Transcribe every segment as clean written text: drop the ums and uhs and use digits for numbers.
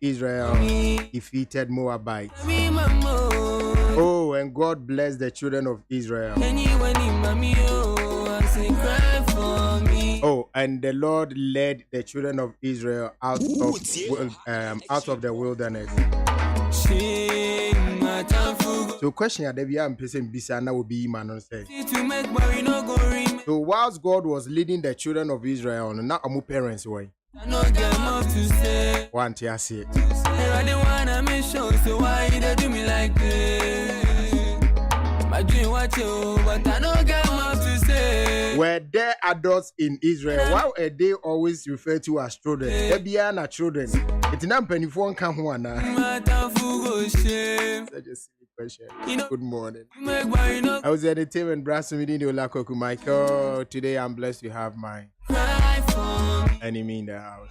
Israel defeated Moabites. Oh, and God blessed the children of Israel. Oh, and the Lord led the children of Israel out of the wilderness. So question I'm person Bisana will be man say. So whilst God was leading the children of Israel, not our parents way. One to say it. Were there adults in Israel? Why are they always referred to as children? They are not children. It's not penny for come one. Such a silly question. Good morning. I was at the table and Brasso within the OLA Michael. Today I'm blessed to have my enemy in the house.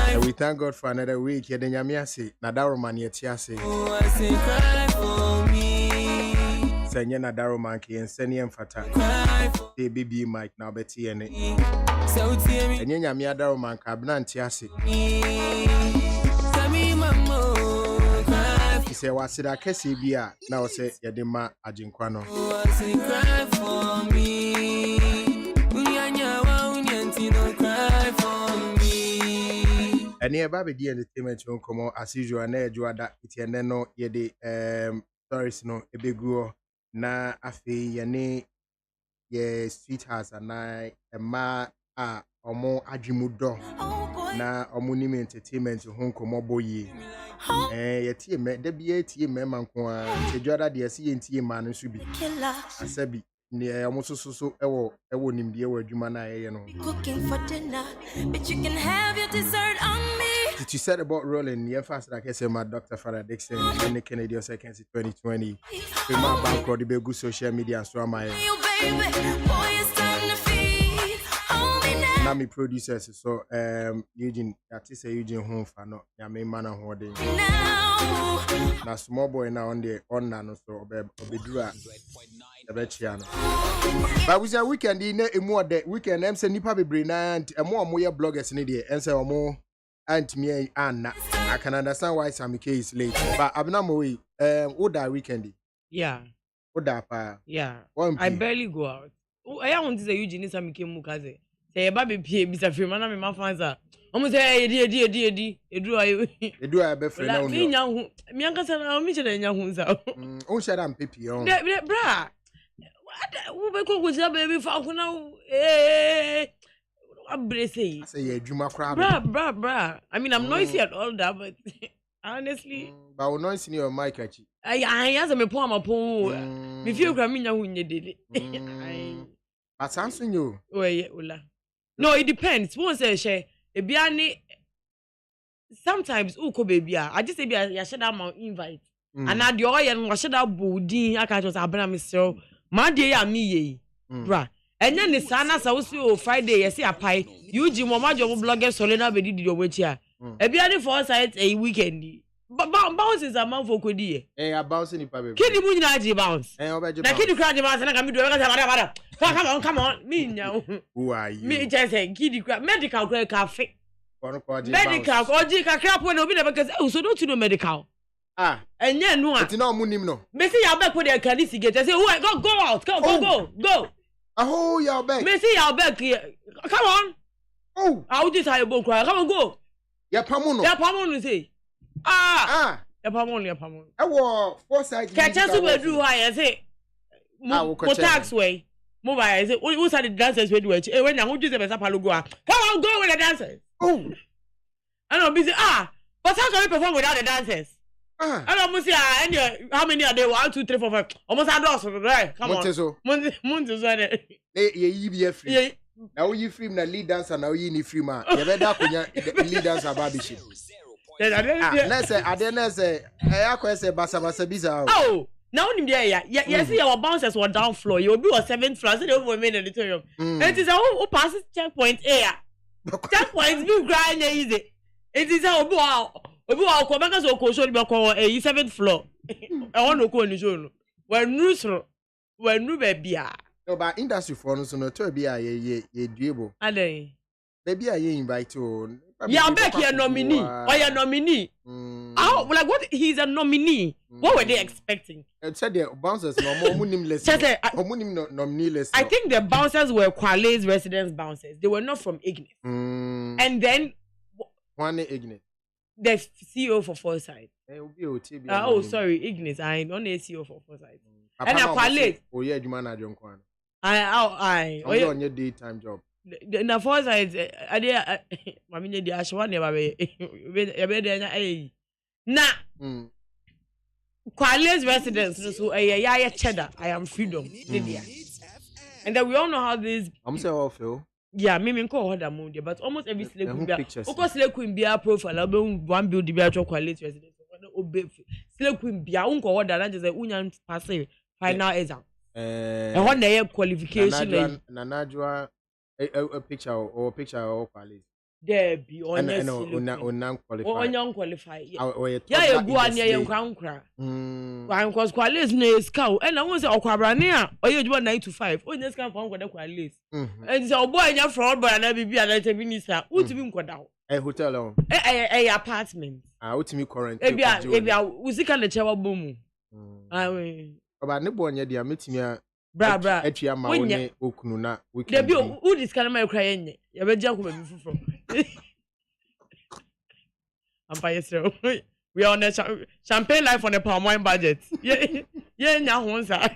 And we thank God for another week. Yedanyamiase, Nadaro man yetiase. Senya Nadaro manki and Senium Fata. Baby Mike now Betty and Yenya Daro man cabnan tiase. He said, what's it? I can see Bia now say Yadima Ajinquano. And near Baby D Entertainment won't come on as usual. And there, you are that it's your nano, ye de stories no, a big go na afi yane ye sweethearts and I a ma omo adwimudo na omunimi entertainment hon komo boye ye tie me da bia tie me manko a sejuada de ase ye tie ma no so bi asabi ne omo so ewo nimde ewo adwuma na ye no. Cooking for dinner, but you can have your dessert on me. Did you said about rolling? Yeah, fast like I said, my Dr. Father Dixon in the Canadian Second 2020. My background, the big social media and so my. Now me producers so Eugene that is a Eugene home for no ya me man and holding na small boy now on the on no so obedura the bechiano but we say weekend in a more the weekend am say nipa bebre na and more bloggers in there and say omo and me Anna I can understand why some case late but abnormal way what that weekend yeah what that pa yeah I barely go out I want to say Eugene some came mukaze say baby pie bisa free man na me mafanza omo say edi edu ayo be free na me nya hu me ankasa na me chere nya hu za o share am pepi on bra wo be ko kuja baby fa ko na abrese say you adwuma kra bra I mean I'm noisy at all that but honestly but we noise in your mic achi I answer me pon amapon me feel kra me nya hu nye dele but Samson you oye ola no it depends who say share ebia ni sometimes uko baby I just say bia ya share my invite and na the oil no share bodin aka just abena me sell ma de ya me ye bra enya ni sana sa wosi o Friday yes apai UG mo ma job blogger solena be didi do wechi a ebia ni for site a weekend bounce is a man for kodi a bounce ni pa be kidi mu nyina agi bounce obeje na kidi crowd bounce na ka me do come on me nya who are you me just say kidi crowd medical crowd cafe medical oji ka crap when obi na because so don't you know medical enya no a eti na omunim no me see your back with the canisi get say who go out go oh your back me see your back come on how this how you go cry come on go ya pamuno say ya pamuno e wo foresight catch us we do how say mo tax way mo buy say who said the dancers we do when you use the best palo go come on go with the dancers I know busy but how can we perform without the dancers I don't see how many are there 1 2 3 4 5 almost a dozen right come on Monteso you be free now you free na lead dancer now you need free man you better kunya lead dancer barbershop let's say I say basa bisa now in there you see our bouncers were down floor you will be on 7th floor so they will remain in the auditorium it is who passes checkpoint checkpoint be grind easy it is how obi wa ko beka so ko show be ko 7th floor e won no ko ni show no when nu be bia no but industry for no so no to be a ye duebo aden be bia ye invite o Yeah, back here nominee. Or your nominee. Oh, like what? He's a nominee. What were they expecting? It said the bouncers no more list. Nominee list. I think the bouncers were Kwale's residence bouncers. They were not from Ignis. And then one Ignis. The CEO for Foresight. Oh, sorry, Ignis. I'm not the CEO for Foresight. And Kwale. Oh yeah, you man John Kwan. Oh yeah, on your daytime job. The Foresight, I did. Mammy, the Ashwan never be. Nah. Kwale's residence. So I cheddar. I am freedom. And then we all know how this. I'm saying all Phil. Yeah, me call her that mood, but almost every slave queen be. Of course, slave queen be a profile. One build the actual Kwale's residence. Slave queen be a uncle order and just a union passive final exam. And one day qualification. Nanajua a picture or Kwale. There be on unqualified. Yeah, you go on your crown cry. Why, because Kwale's name is cow, and I was a Quabrania, or you do 9 to 5. Oh, just come from what the Kwale. And so, boy, you're fraud, but I never be a letter minister. What's been got out? A hotel, a apartment. I would to me current. Maybe I was sick on the chair boom. I mean, about no one yet, dear, meet me. Bra, Etria Maune Okununa. We can be who this kind of my crying. You better jump from. I'm by yourself. We are on a champagne life on a palm wine budget. Yeah, now once I.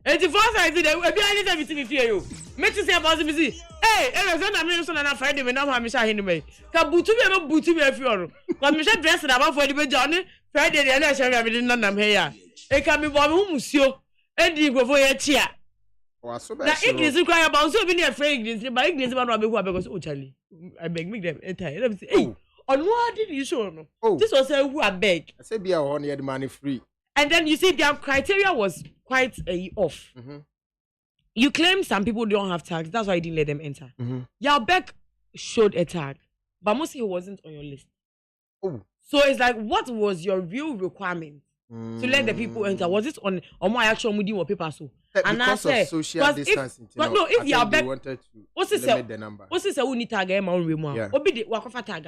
84 I did it. Be I everything with you. Make to say about the busy. Hey, every son I'm so on a Friday, we now have Misha anyway. Kabutu be booty be a few. Because Misha dressed about for the Johnny. Friday, and I shall have it in London here. It can be one monsieur. And you go for your chair. Now, Ignis require about so many afraid Ignis, but Ignis about Robbie who because oh Charlie, I beg me them entire. Let me say, hey, on what did you show? No, this was a who I beg. I said, be a honey, the money free. And then you see, their criteria was quite off. You claim some people don't have tags, that's why you didn't let them enter. Yalbeck showed a tag, but mostly he wasn't on your list. So it's like, what was your real requirement? To let the people enter, was it on my actual moody or paper so? And because of social distancing, but no, if you are back, wanted to what's limit the number. What's this? We need tag him on remote. Obi the wakofa tag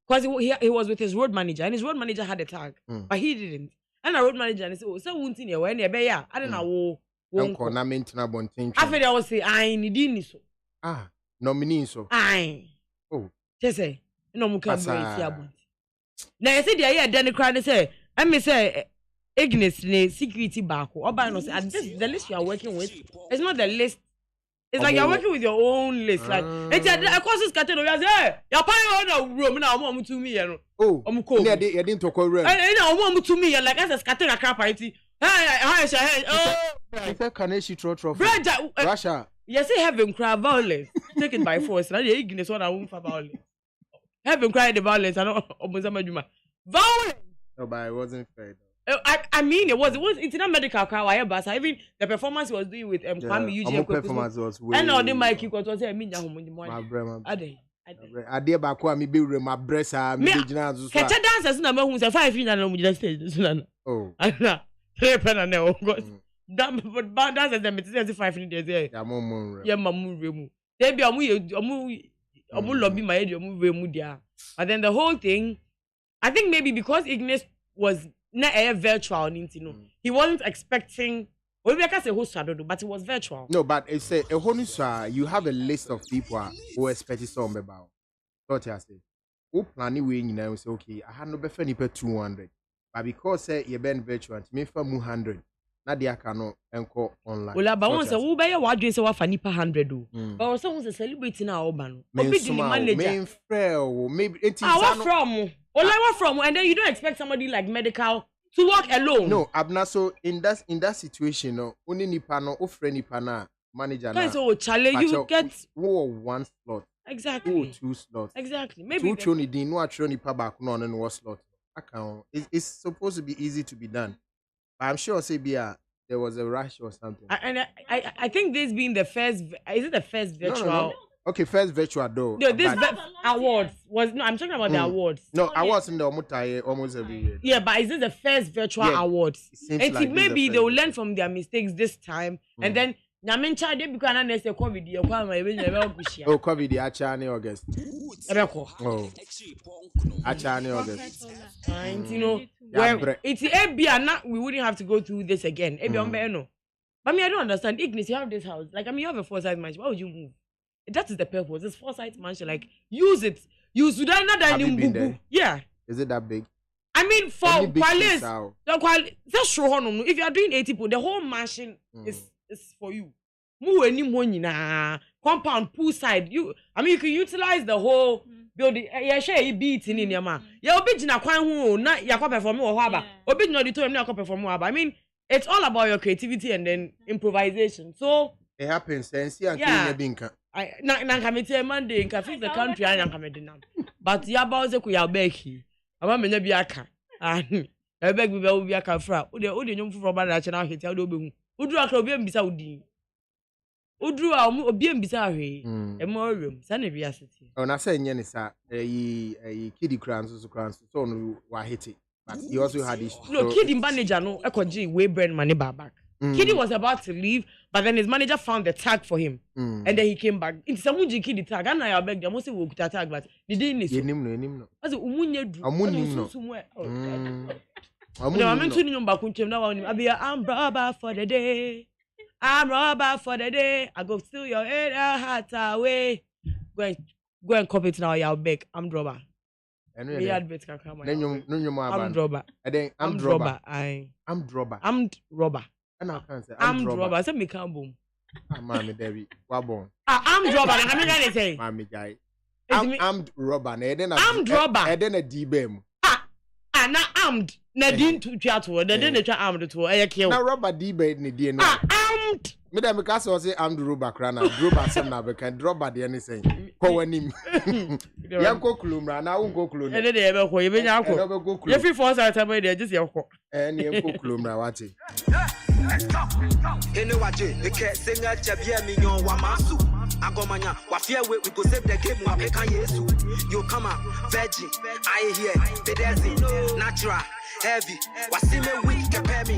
because he was with his road manager, and his road manager had a tag, but he didn't. And the road manager and said, "Oh, so won't you when you be ya? I don't know. Won't call na maintain bontin. I feel I was say I need this so. Nominee so. Just say no mu can break here. Now you see the idea then the crowd say. I may say, Ignis, security back. And this is the list you are working with. It's not the list. It's like you're working with your own list. Like, it's a course scattered. You say, you're paying on a room now. I'm to me. I'm cool. You didn't talk around. I'm to me. Like, as a scatter a crap. Hey, if I can she throw Russia. Yes, heaven cry violence. Take it by force. Now, the Ignis what I want for violence. Heaven cry the violence. I don't violence. No, but it wasn't fair. I mean, it was it's not medical car, but even the performance he was doing with Kwame Eugene performance was way. And all the mic he was saying, "Me nyahom in the morning." My brother, I did back when me be my breast. Me original. Catch dancers na me who say 5 years na mo stage. Oh, na 3 pen na o. But dancers dem say 5 years there. Ya mo. Yeah, mamu remu. They be omu lobby my head omu remu dia. But then the whole thing, I think maybe because Ignis was not a virtual, he wasn't expecting. Well, I can't say who's but it was virtual. No, but it's a whole you have a list of people who expect something about. What I say, who planning way you say okay, I had no better 200, but because you been virtual, me for 100. Now they cannot encore online. Well, but once who buy what do you say what for 100 do? But also once a celebrity now urban. Maybe the manager. Maybe what from? And then you don't expect somebody like medical to work alone. No, Abna, so in that situation, no, only nipa no, offer nipa na manager na. So Charlie, you get one slot. Exactly. 2 slots. Exactly. Maybe 2 troni din no atro nipa back no on one slot. It's supposed to be easy to be done. But I'm sure there was a rush or something. I think this being the first, is it the first virtual? No. Okay, first virtual though. No, this awards was I'm talking about the awards. No, awards in the Omutaye almost every year. Yeah, but is this the first virtual awards? And like maybe they will learn from their mistakes this time, and then Nyamin child dey because na say COVID ye kwa ma ebe nya be ogushia. Oh, COVID acha ni August. Ebe ko. Oh. Acha ni August. And you know, well, it's Ebia na we wouldn't have to go through this again. Ebia on no. But me, I don't understand. Ignis, you have this house. Like, I mean, you have a 4-side mansion. Why would you move? That is the purpose. This 4-side mansion, like, use it. Use it. Have you been there? Yeah. Is it that big? I mean, for qualis, just show on. If you are doing 80 people, the whole mansion is for you. Move any money na compound poolside. I mean, you can utilize the whole building. Yeah, share you beat in your man. Yeah, obi na kwan hu na yakọ perform wo haba. Obi na auditorium na yakọ perform wo haba. I mean, it's all about your creativity and then improvisation. So it happens. And see, binka. I na committee Monday nka fix the country and nka medinam. But ya ba ze ku ya beki. Ama menya bi aka. Ah, e beg bi ba bi aka fra. O de nyom fufuro ba na che na hwete o de obehu. Uduru aka obi mbisa odi. Uduru a obi mbisa ahwe. E mo rem. Sa na bi aseti. Oh, na say nye ni sa kidi kranso so no wa hiti. But he also had his no Kid manager no ekoji way brand money back. Kid was about to leave, but then his manager found the tag for him, and then he came back. It's someone Kid tag. And I beg them. Must say we could tag, but they didn't. Enim. As umunye do. Amunim somewhere. I'm into nyum bakunchem na wa. I be I'm robber for the day. I'm robber for the day. I go steal your head heart away. Go and copy it now. I'll beg. I'm robber. We had bit can come. I'm robber. I'm robber. I'm robber. And I can't say I'm robber. Say me can boom. Mommy Debbie, wabon. I'm robber. I mean gonna say. Mommy guy. I'm robber. I'm robber. And then a D-bem. Na armed. Na din to twa to. Na din na armed to. E kill. Na robber D-bem ni di no. Armed. Me dem ka say armed robber krana. Robber sem na be kan robber de any say. Ko wanim. Yan ko kulumra na won ko kulumra. E de be ko ye be nya ko. Ye fi force item dey just ye ko. Ni yan ko kulumra wati. Anyway, we can't sing at Jabia Mignon Wamasu. Agomanya, Wafia, we go save the game. Wapeka Yesu. You come out, veggie. I hear, Bedezi, natural, heavy. Wasime weak, compare me.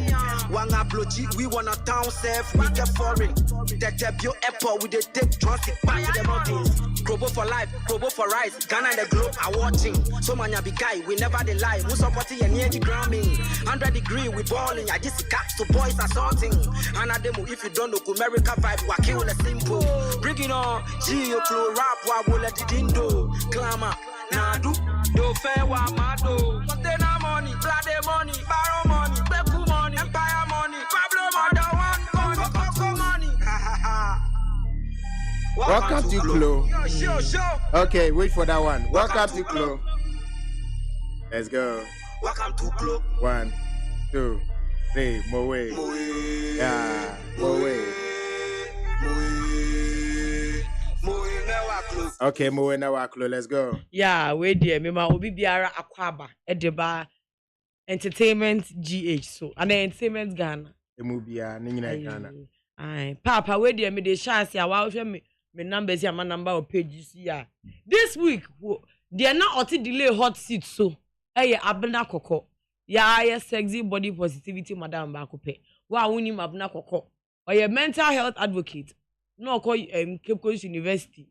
One apology, we want a town safe, we get foreign. The Jabio airport with the take transit back to the mountains. Probo for life, Probo for rice. Ghana and the globe are watching. So manya be guy, we never the lie. We supporting and near the Grammy. 100 degree, we balling. I just got to boys assaulting. And a demo, if you don't know America vibe, we kill a simple. Bring it on, Gio Clo rap, wa will let it indo. Clamor, Nadu, do fair wa mado. Container money, bloody money, borrow money, Beku money, Empire money, Pablo money, Coco money. Ha ha ha. Welcome to Clo. Okay, wait for that one. Welcome to Clo. Let's go. Welcome to Clo. 1, 2, 3, more way. Yeah, more way. Okay, more now Clo. Let's go. Yeah, wait there. Me ma obi biara akwaba edeba entertainment GH so and entertainment Ghana. Emubia ni nyina Ghana. Ai, papa wait there me dey chance ya wa hwe me numbers ya my number or pages ya. This week they are not oti delay hot seat so. Eye abena kokko. Ya ye sexy body positivity madam ba ko pe. Wa woni mabna kokko. Or your mental health advocate. No call Cape Coast University.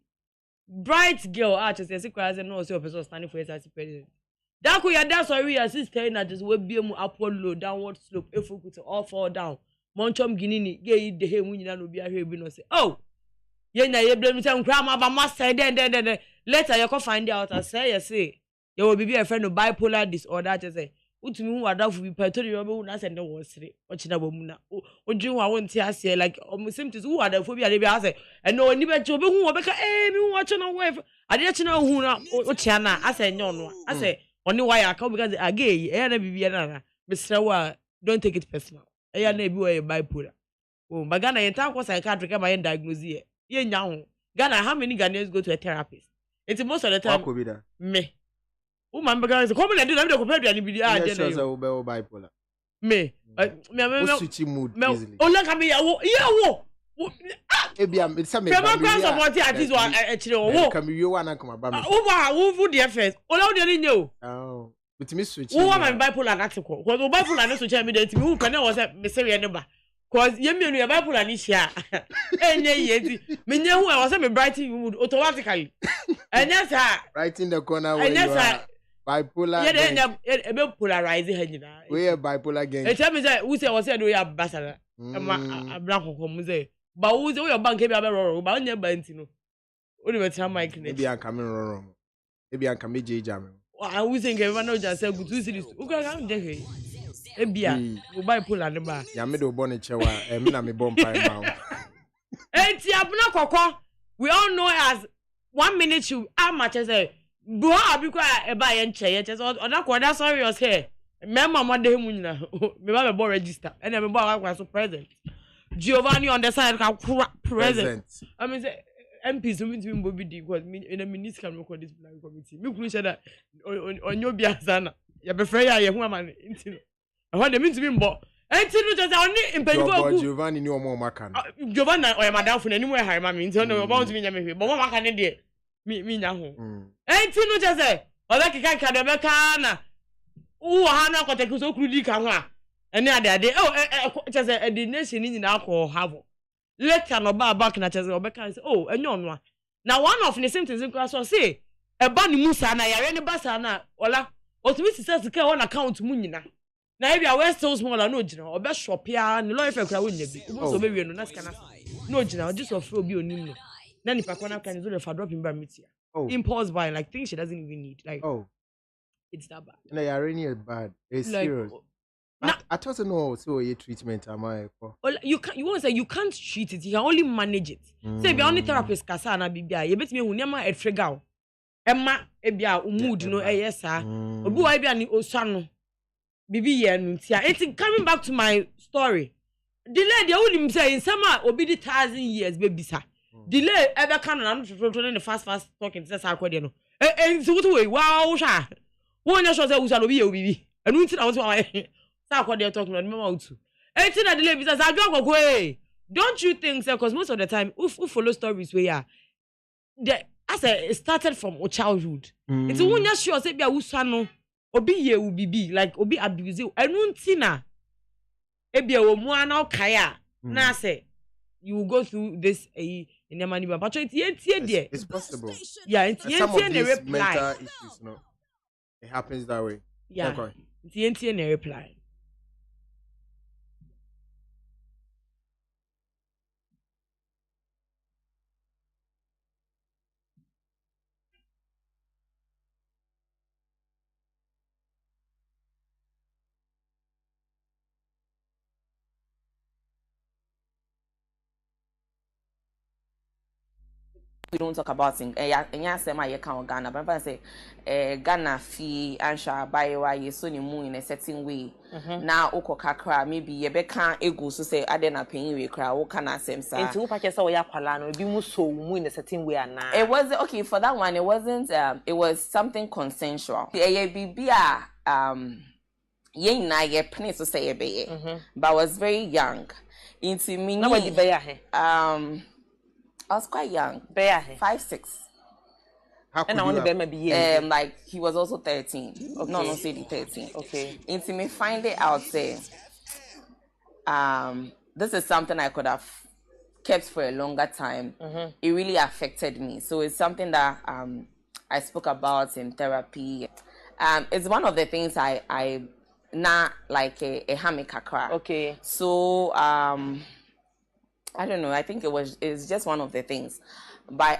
Bright girl just say secret no say person standing for as president. That could ya that's why we assist na just we be mu upward low downward slope if we could all fall down. Monchom ginini ge de he mu nyina no bi ahwe bi no say oh ye na ye blame say nkra ma ba master then later you can find out as say you will be a friend of bipolar disorder just say utumi hu adafu bi patori yo be hu na say ne wo sire o china bo mu na odwin wa wonti ase like symptoms hu adafu bi ade bi ase eno oni be che obe hu obeka mi hu wa china wife ade china hu na o chia na ase enyo no ase oni wire aka because again na bibia na Mr. Wa don't take it personal na bi we bipolar bagana yenta ko psychiatric ma yen diagnose ye nya ho Ghana how many Ghanaians go to a therapist it's most of the time me woman begins to come and do them compare the bipolar. Me switch mood easily. Oh look at me wo. Ebiam it's some support at this one actually wo. Come you wanna come about me. Wo the first. O la dey nyo. Oh. With me switch. Wo my bipolar article. Because bipolar no social media me who can was me say we never. cause you mean you bipolar anisha. Enye yeti. Me nye who I was me brighten mood automatically. And yes sir. Right in the corner where you are bipolar. Yeah, ebe polarizing he nyina. We are bipolar gang. E tell me say who say was say do ya basara. Abra kokom say. Ba who say your bank e be abero ba onye ba ntino. Only be tell Mike. Maybe I'm coming wrong. Maybe I'm coming jam. I was saying everyone just say good to see this. Who can dey here? Ebia, we bipolar ne ba. Ya me do born chewa, me na me bomb pie ma. Enti abuna kokko. We all know as 1 minute you how much say bro abikwa e ba ye nche ye che so oda sorry us here. Me mama dey mu nyina. Me ba be register. And me bo akwa so present. Giovanni on the side ka present. I mean say MPs who mean to be big because me in a minister can record this plan committee. Me kunu say that on your biazana. Ya be frey ya hu ama ntino. I want them to be mbo. Ntino just only in Pengo. Giovanni ni omo maka no. Giovanni o ya madam for na ni mo harima me ntino no bound to me nya me hwe. But mo maka ne de me nya ho. Ntino just say o be kika de be ka na. Wo ha na kwateke so kru di ka ho a. Ene ade just say the nation ni nyina akọ have. Later no back na chese obeka say oh enyo ono na one of the same things in so say e ba ni musa na yare ni basa na ola otumi sisa sika won account mu nyina na e bia we still small na ogina obe shop ya ni lawyer fe kra wonya bi ubo so be wie no na sika na no ogina just of obi onim no na ni pa kona kan zo the fa drop in ba metia impulse buy like things she doesn't even need like it's that bad na yare ni bad it's like, serious I thought no so a treatment am I for. You won't say you can't treat it, you can only manage it. Say be only therapist kasa na bibia, you betimi hu nema e trigger. Emma e bia mood no yesa. Obi wa bia ni osua no. Bibi ye no ntia. It's coming back to my story. Delay dey only say in sama obi di 1,000 years be bisa. Delay e be kan na no to the fast talking say sa akode no. So what way wow sha. Won ya sure say usa no bi ye obibi. Enu nti na won say sa akode talking no me ma utu. Anything that delay bisa sa adwa kokwe. Don't you think so because most of the time who follow stories where yeah it started from childhood. It's when you sure say bia usa no obi ye ubibi like obi abuse enu nti na e bia wo mu ana okaya na say you will go through this in the money but it's possible. Yeah, it's some of these mental issues no it happens that way. Yeah. It's in a reply. We don't talk about things. And say my account Ghana, but I say Ghana fee and shall buy why you so mu in a certain way. Now oko kakra maybe you be can ego so say I didn't pay you cry. What can I say? Into who purchase or yakwala no be so mu in a certain way and now. It wasn't okay for that one. It wasn't. It was something consensual. Yeah, ye na ye penny to say be but I was very young. Into me. Now what the bear I was quite young. 5, 6. And I want to maybe years. Like he was also 13. Okay. No, say 13. Okay. Into me find it out say, this is something I could have kept for a longer time. It really affected me. So it's something that I spoke about in therapy. It's one of the things I not like a hamikakra. Okay. So I don't know. I think it's just one of the things, but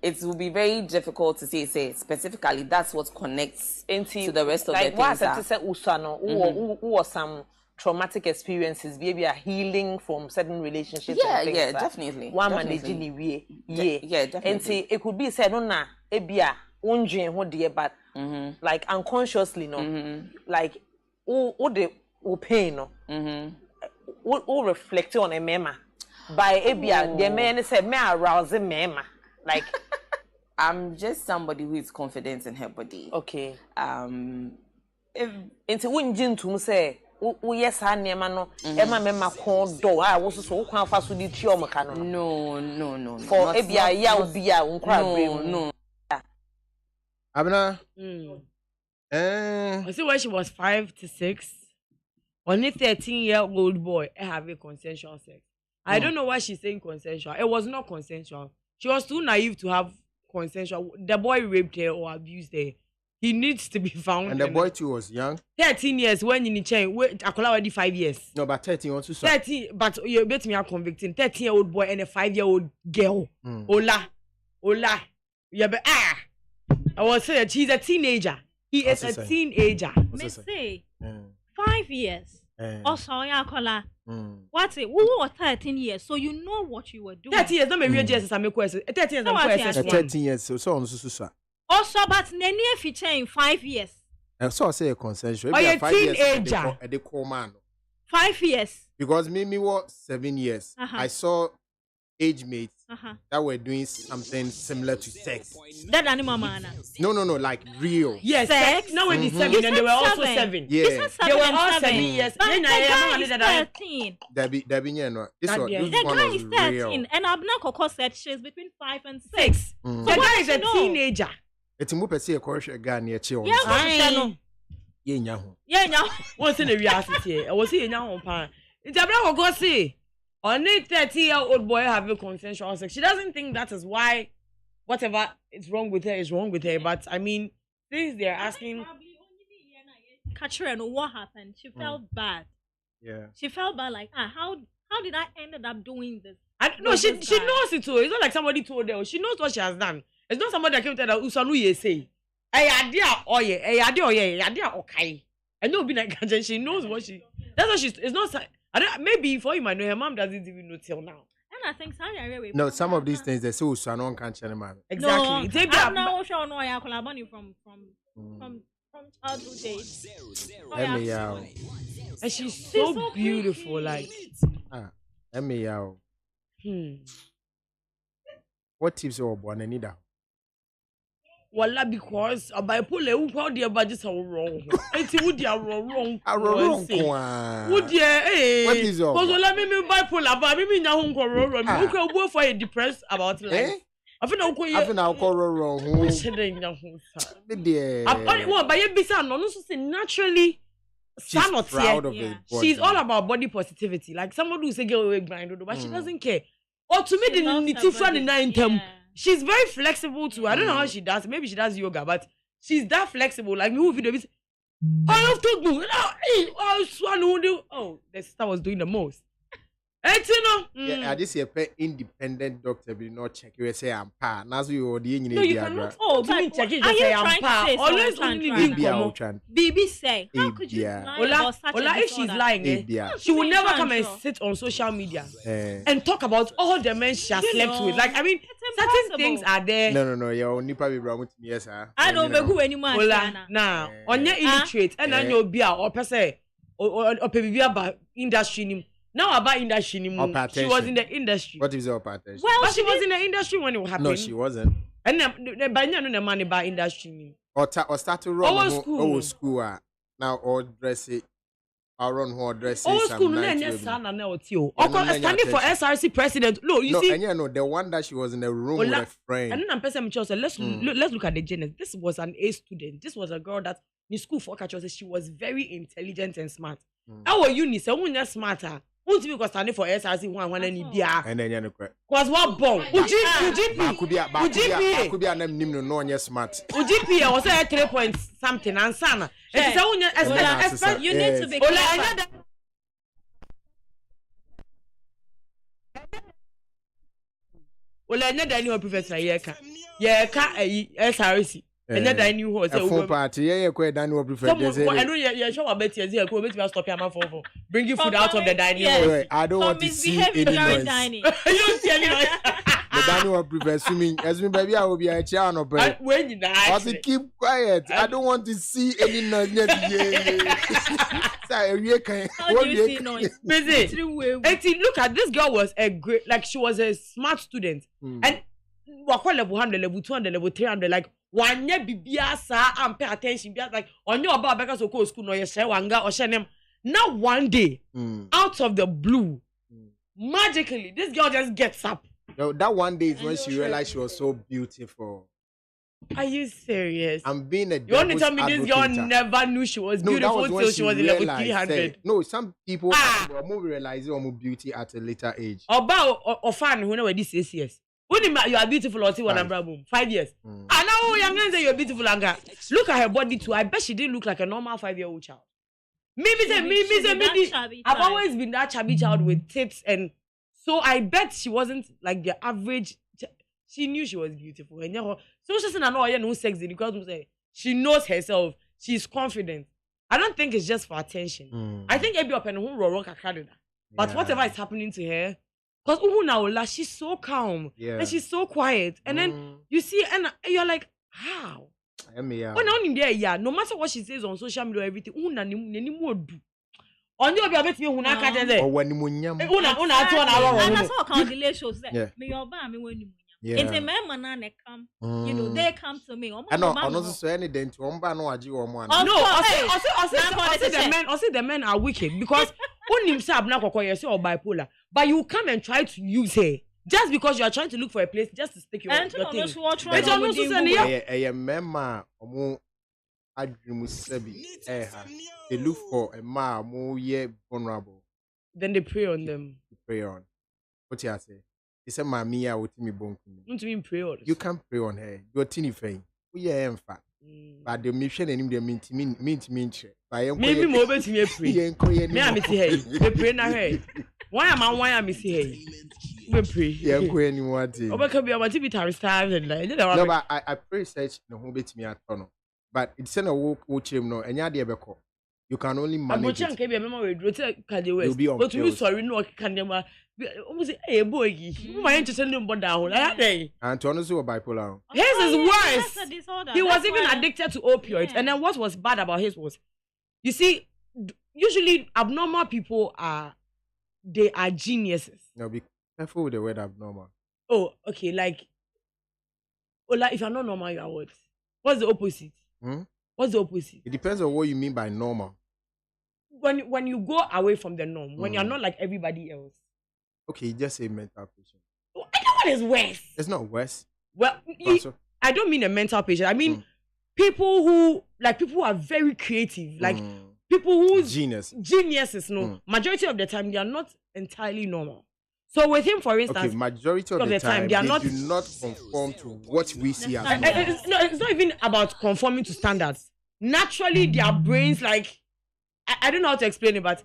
it will be very difficult to say specifically. That's what connects to the rest of the things. Like what I said, Usano, who was some traumatic experiences, maybe a healing from certain relationships. Yeah, definitely. One managing way, yeah, definitely. And see, it could be said, no, na, ebia, unjin ho dear, but like unconsciously, no, like the pain, no, who reflect on a mema. By Abia, the man said, "Me arouse mema." Like, I'm just somebody who is confident in her body. Okay. If into wouldn't to say, "Oh yes, I never know." Emma mema called door. I was so quite fast with the chiomacano. No. For Abia, ya will be a no. Abna. I see when she was 5 to 6. only 13-year-old boy having consensual sex. I don't know why she's saying consensual. It was not consensual. She was too naive to have consensual. The boy raped her or abused her. He needs to be found. And the boy too was young. 13 years when you change. Wait, I already 5 years. No, but 13 also. 13, but you bet me are convicting 13-year-old boy and a 5-year-old girl. Ola. Yeah, but I was saying she's a teenager. He is a teenager. Me say 5 years. Also, yeah, kola. What's it? We were 13 years, so you know what you were doing. 13 years, not maybe just a question. 13 years, I'm 13 years, so on so. Also, but Nene feature in 5 years. And so I say a consensual. Oh, you're a teenager. At the core man. 5 years. Because me was 7 years. I saw age mates that were doing something similar to sex. That animal man. No, like real. Yes, sex. Now when he's 7 and they were also 7. Yeah. They were all 7 years. But the guy is 13. This The guy is 13, real. and Abna Coco said she's between 5 and 6. 6. So The guy is a teenager. It's a move see a correction guy near chill. Yeah, Yeah. What's in the reality? I was saying now, it's a black go see. Only 30-year-old boy having consensual sex. She doesn't think that is why whatever is wrong with her is wrong with her. But I mean, since they're asking, Katrina, what happened? She felt bad. Yeah. She felt bad. Like, how did I ended up doing this? No, she knows it too. It's not like somebody told her. She knows what she has done. It's not somebody that came to tell her, Usanu ye say. Okay. And you'll be like, she knows what she. That's what she's. It's not. Maybe for you might know her mom doesn't even know till now. And I think no, some of these things they say Usanu can't tell them. Exactly. No, I'm now sure no I collaborate from childhood days. And she's so beautiful, like. What tips are born and need? Walla because bipolar who called the budget are wrong. It's would you wrong. Would you what is all? Because let me bipolar, but me now who can go for a depressed about life. I feel now call wrong. But you be naturally. She's proud of it. She's all about body positivity. Like someone who say girl will grind, but she doesn't care. Or to me, the need to find the 9 term. She's very flexible too. I don't know how she does. Maybe she does yoga, but she's that flexible. Like me, who video is, I have to do. Oh, the sister was doing the most. Yeah, this is a independent doctor, but not check. You say I'm pa. Now you are the no, you cannot. Oh, but check it. Are you trying to say always only BB say, how could you lie about such a if she's lying, she will never come and sit on social media and talk about all the men she has slept with. Like, I mean, certain things are there. No. You're only probably wrong with me, yes, sir. I don't know who anymore. Nah, on your illiterate, and then you'll be or per se, or maybe about industry. Now about industry, she was in the industry. What is your pattern? Well, but she was in the industry when it happened. No, she wasn't. And then by now, no money about industry. Or start to run school. Now or dress it. Or run who dress it. Old school, no, yes, son, and now it's you. Standing for SRC president. No, you see. And you know the one that she was in the room with a friend. And then I'm person let's look at the genesis. This was an A student. This was a girl that in school for catch she was very intelligent and smart. Our uni, so when you're smarter. Won't you go standing for SRC one and India? And then you was what bomb? Would you could be a name no one smart. Would you was a 3 point something and sana? You need to be well, I know any professor Yeka SRC. And then I knew who full party. Yeah, quite done what prefer. I know you're sure about it. You're going to stop your for bringing food out of the dining room. I don't want to see any noise. You don't see any noise. The dining room prefer swimming. As me, baby, I will be a chair no break. When you die, keep quiet. I don't want to see any noise. How do you see noise? Busy. Look at this girl was a great, like she was a smart student, and what level 100, level 200, level 300, like. One year bibia sa and pay attention be like on your about because of school no yes wanga or shenem. Now one day out of the blue magically this girl just gets up. No, that one day is when she realized she was so beautiful. Are you serious? I'm being a You want to tell me this girl advocate. never knew she was No, that beautiful was when till she was in level realized, 300? no, some people Ah. more realize more beauty at a later age. Or fan who know what this is, yes. When you are beautiful or see one boom, 5 years. And now young men say you're beautiful, Anga. Look at her body too. I bet she didn't look like a normal 5-year-old child. Maybe I've always been that chubby child with tits, and so I bet she wasn't like the average. She knew she was beautiful, and so she's not no sexy because she knows herself. She's confident. I don't think it's just for attention. I think every open who rock but whatever is happening to her, because now she's so calm and she's so quiet, and then you see, and you're like, how? No matter what she says on social media or everything, on you be me hu na ka je there. Or nimunyam. Una atu na And ro. that's how can delay shows that. Yeah. Me your ba me when you. Yeah. It's a man na ne come. You know, they come to me. I know, so any dent, omba no aji omo No, I say the men are wicked because when himself na kokko you say or bipolar, but you come and try to use her just because you are trying to look for a place just to stick your thing. Eh mema omo adrimu sebi they look for a ma mo ye vulnerable. Then they prey on them. Pray on. What you say? He said, "Mammy, I will me bonk." Don't mean pray on. You can't pray on her. You're teeny fine. We are in fact. But the mission and him the mint. Maybe more better me pray. Me am see her. Me pray na her. Why am I see her? Me pray. Yeah, go anymore. Obeka be about to be times and like. No, but I pray search no who bet me at tunnel. But it's a walk no and ya de beko. You can only manage. But can be a memory but we sorry no can them almost a boy. My interest in them down. And to honestly bipolar. His is worse. He was even addicted to opioids. And then what was bad about his was, you see, usually abnormal people they are geniuses. No, be careful with the word abnormal. Oh, okay, like if you're not normal, you are what? What's the opposite? What's the opposite? It depends on what you mean by normal. When you go away from the norm, when you're not like everybody else. Okay, just say mental patient. I know what is worse. It's not worse. Well, I don't mean a mental patient. I mean people who are very creative, like people who geniuses. No, majority of the time they are not entirely normal. So with him, for instance, okay, majority of the time they do not conform to what we see as normal. It's not even about conforming to standards. Naturally, their brains, like, I don't know how to explain it, but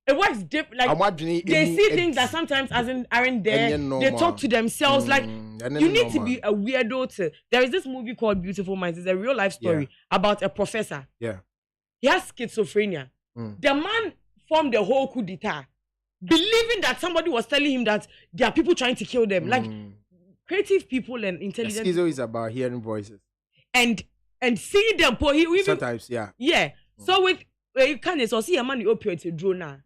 it works different. Like, they see things that sometimes aren't there. They talk to themselves. Like, you need to be a weirdo. There is this movie called Beautiful Minds. It's a real life story about a professor. Yeah. He has schizophrenia. The man formed a whole coup d'etat, believing that somebody was telling him that there are people trying to kill them. Like, creative people and intelligent. Schizo is about hearing voices. And seeing them. Sometimes, yeah. Yeah. So with you can't see a man you opioid to drone now.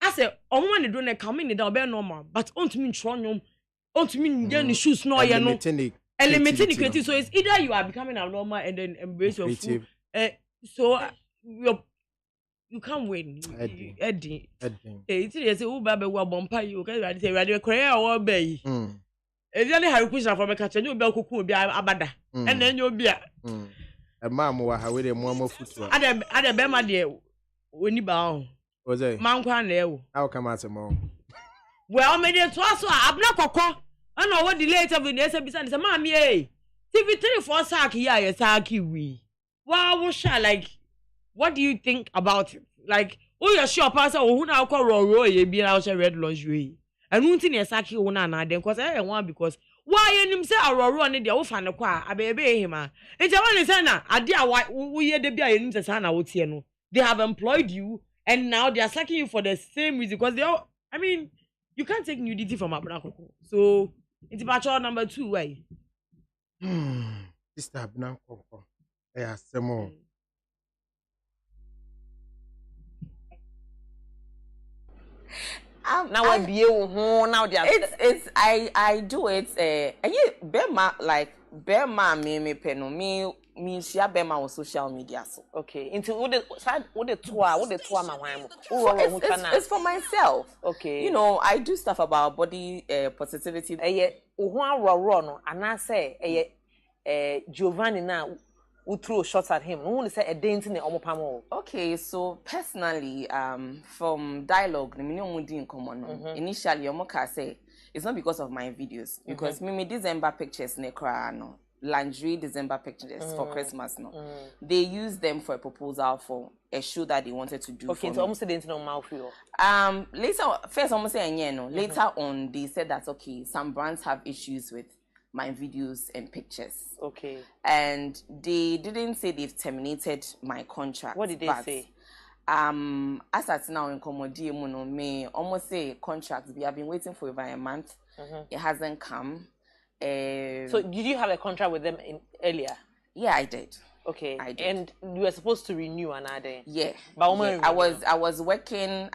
I say, on one drone come in the normal, but on to mean tronium, on to mean the shoes no ya no. Elementary creative. So it's either you are becoming abnormal and then embrace your food. So you can't win. Eddie. It's say who baby wa bompa you okay ready say ready cry or bay. If you have a question from a catcher, you'll be abada. And then you'll be a mamma wa ha we dey mo football. Ade be ma de oni ba ho. Was it? Man kwa na ewo. How come at mo? Well, me dey to aso abna kokko. Ana wo delay it every day say bisa say ma me eh. TV3 for sack here ya sack we. Wow, like what do you think about it? Like, oh your shop pass who na call ro ye bi na share red lingerie. And won't in a sack who na na dem cause I want because why him say aroro ne de wo fa ne kwa abebe him a. Enti wan say na ade a wo ye de bia him say na wo tie no. They have employed you and now they are sacking you for the same reason because they all, I mean, you can't take nudity from Abna Koko. So, it's about number 2 why. Sister Abna Koko. Yeah, some more. Now I be now it's I do it Bema like Bema me peno me share Bema on social media so. Okay. Into what the tour ma wan it's for myself. Okay. You know, I do stuff about body positivity. Wo ho aroro no ana say Giovanni na who threw shots at him. No one say a dancing in omopamo. Okay, so personally, from dialogue, the in common. Initially, Omoka say it's not because of my videos, because me December pictures no lingerie December pictures for Christmas no. They use them for a proposal for a show that they wanted to do. Okay, so almost dancing on mouth. Later, first almost say no. Later on, they said that okay, some brands have issues with my videos and pictures. Okay. And they didn't say they've terminated my contract. What did they say? As at now in Komodi me almost say contract. We have been waiting for over a month. It hasn't come. So did you have a contract with them earlier? Yeah, I did. Okay. I did. And you were supposed to renew another. Yeah. But yeah. I was working.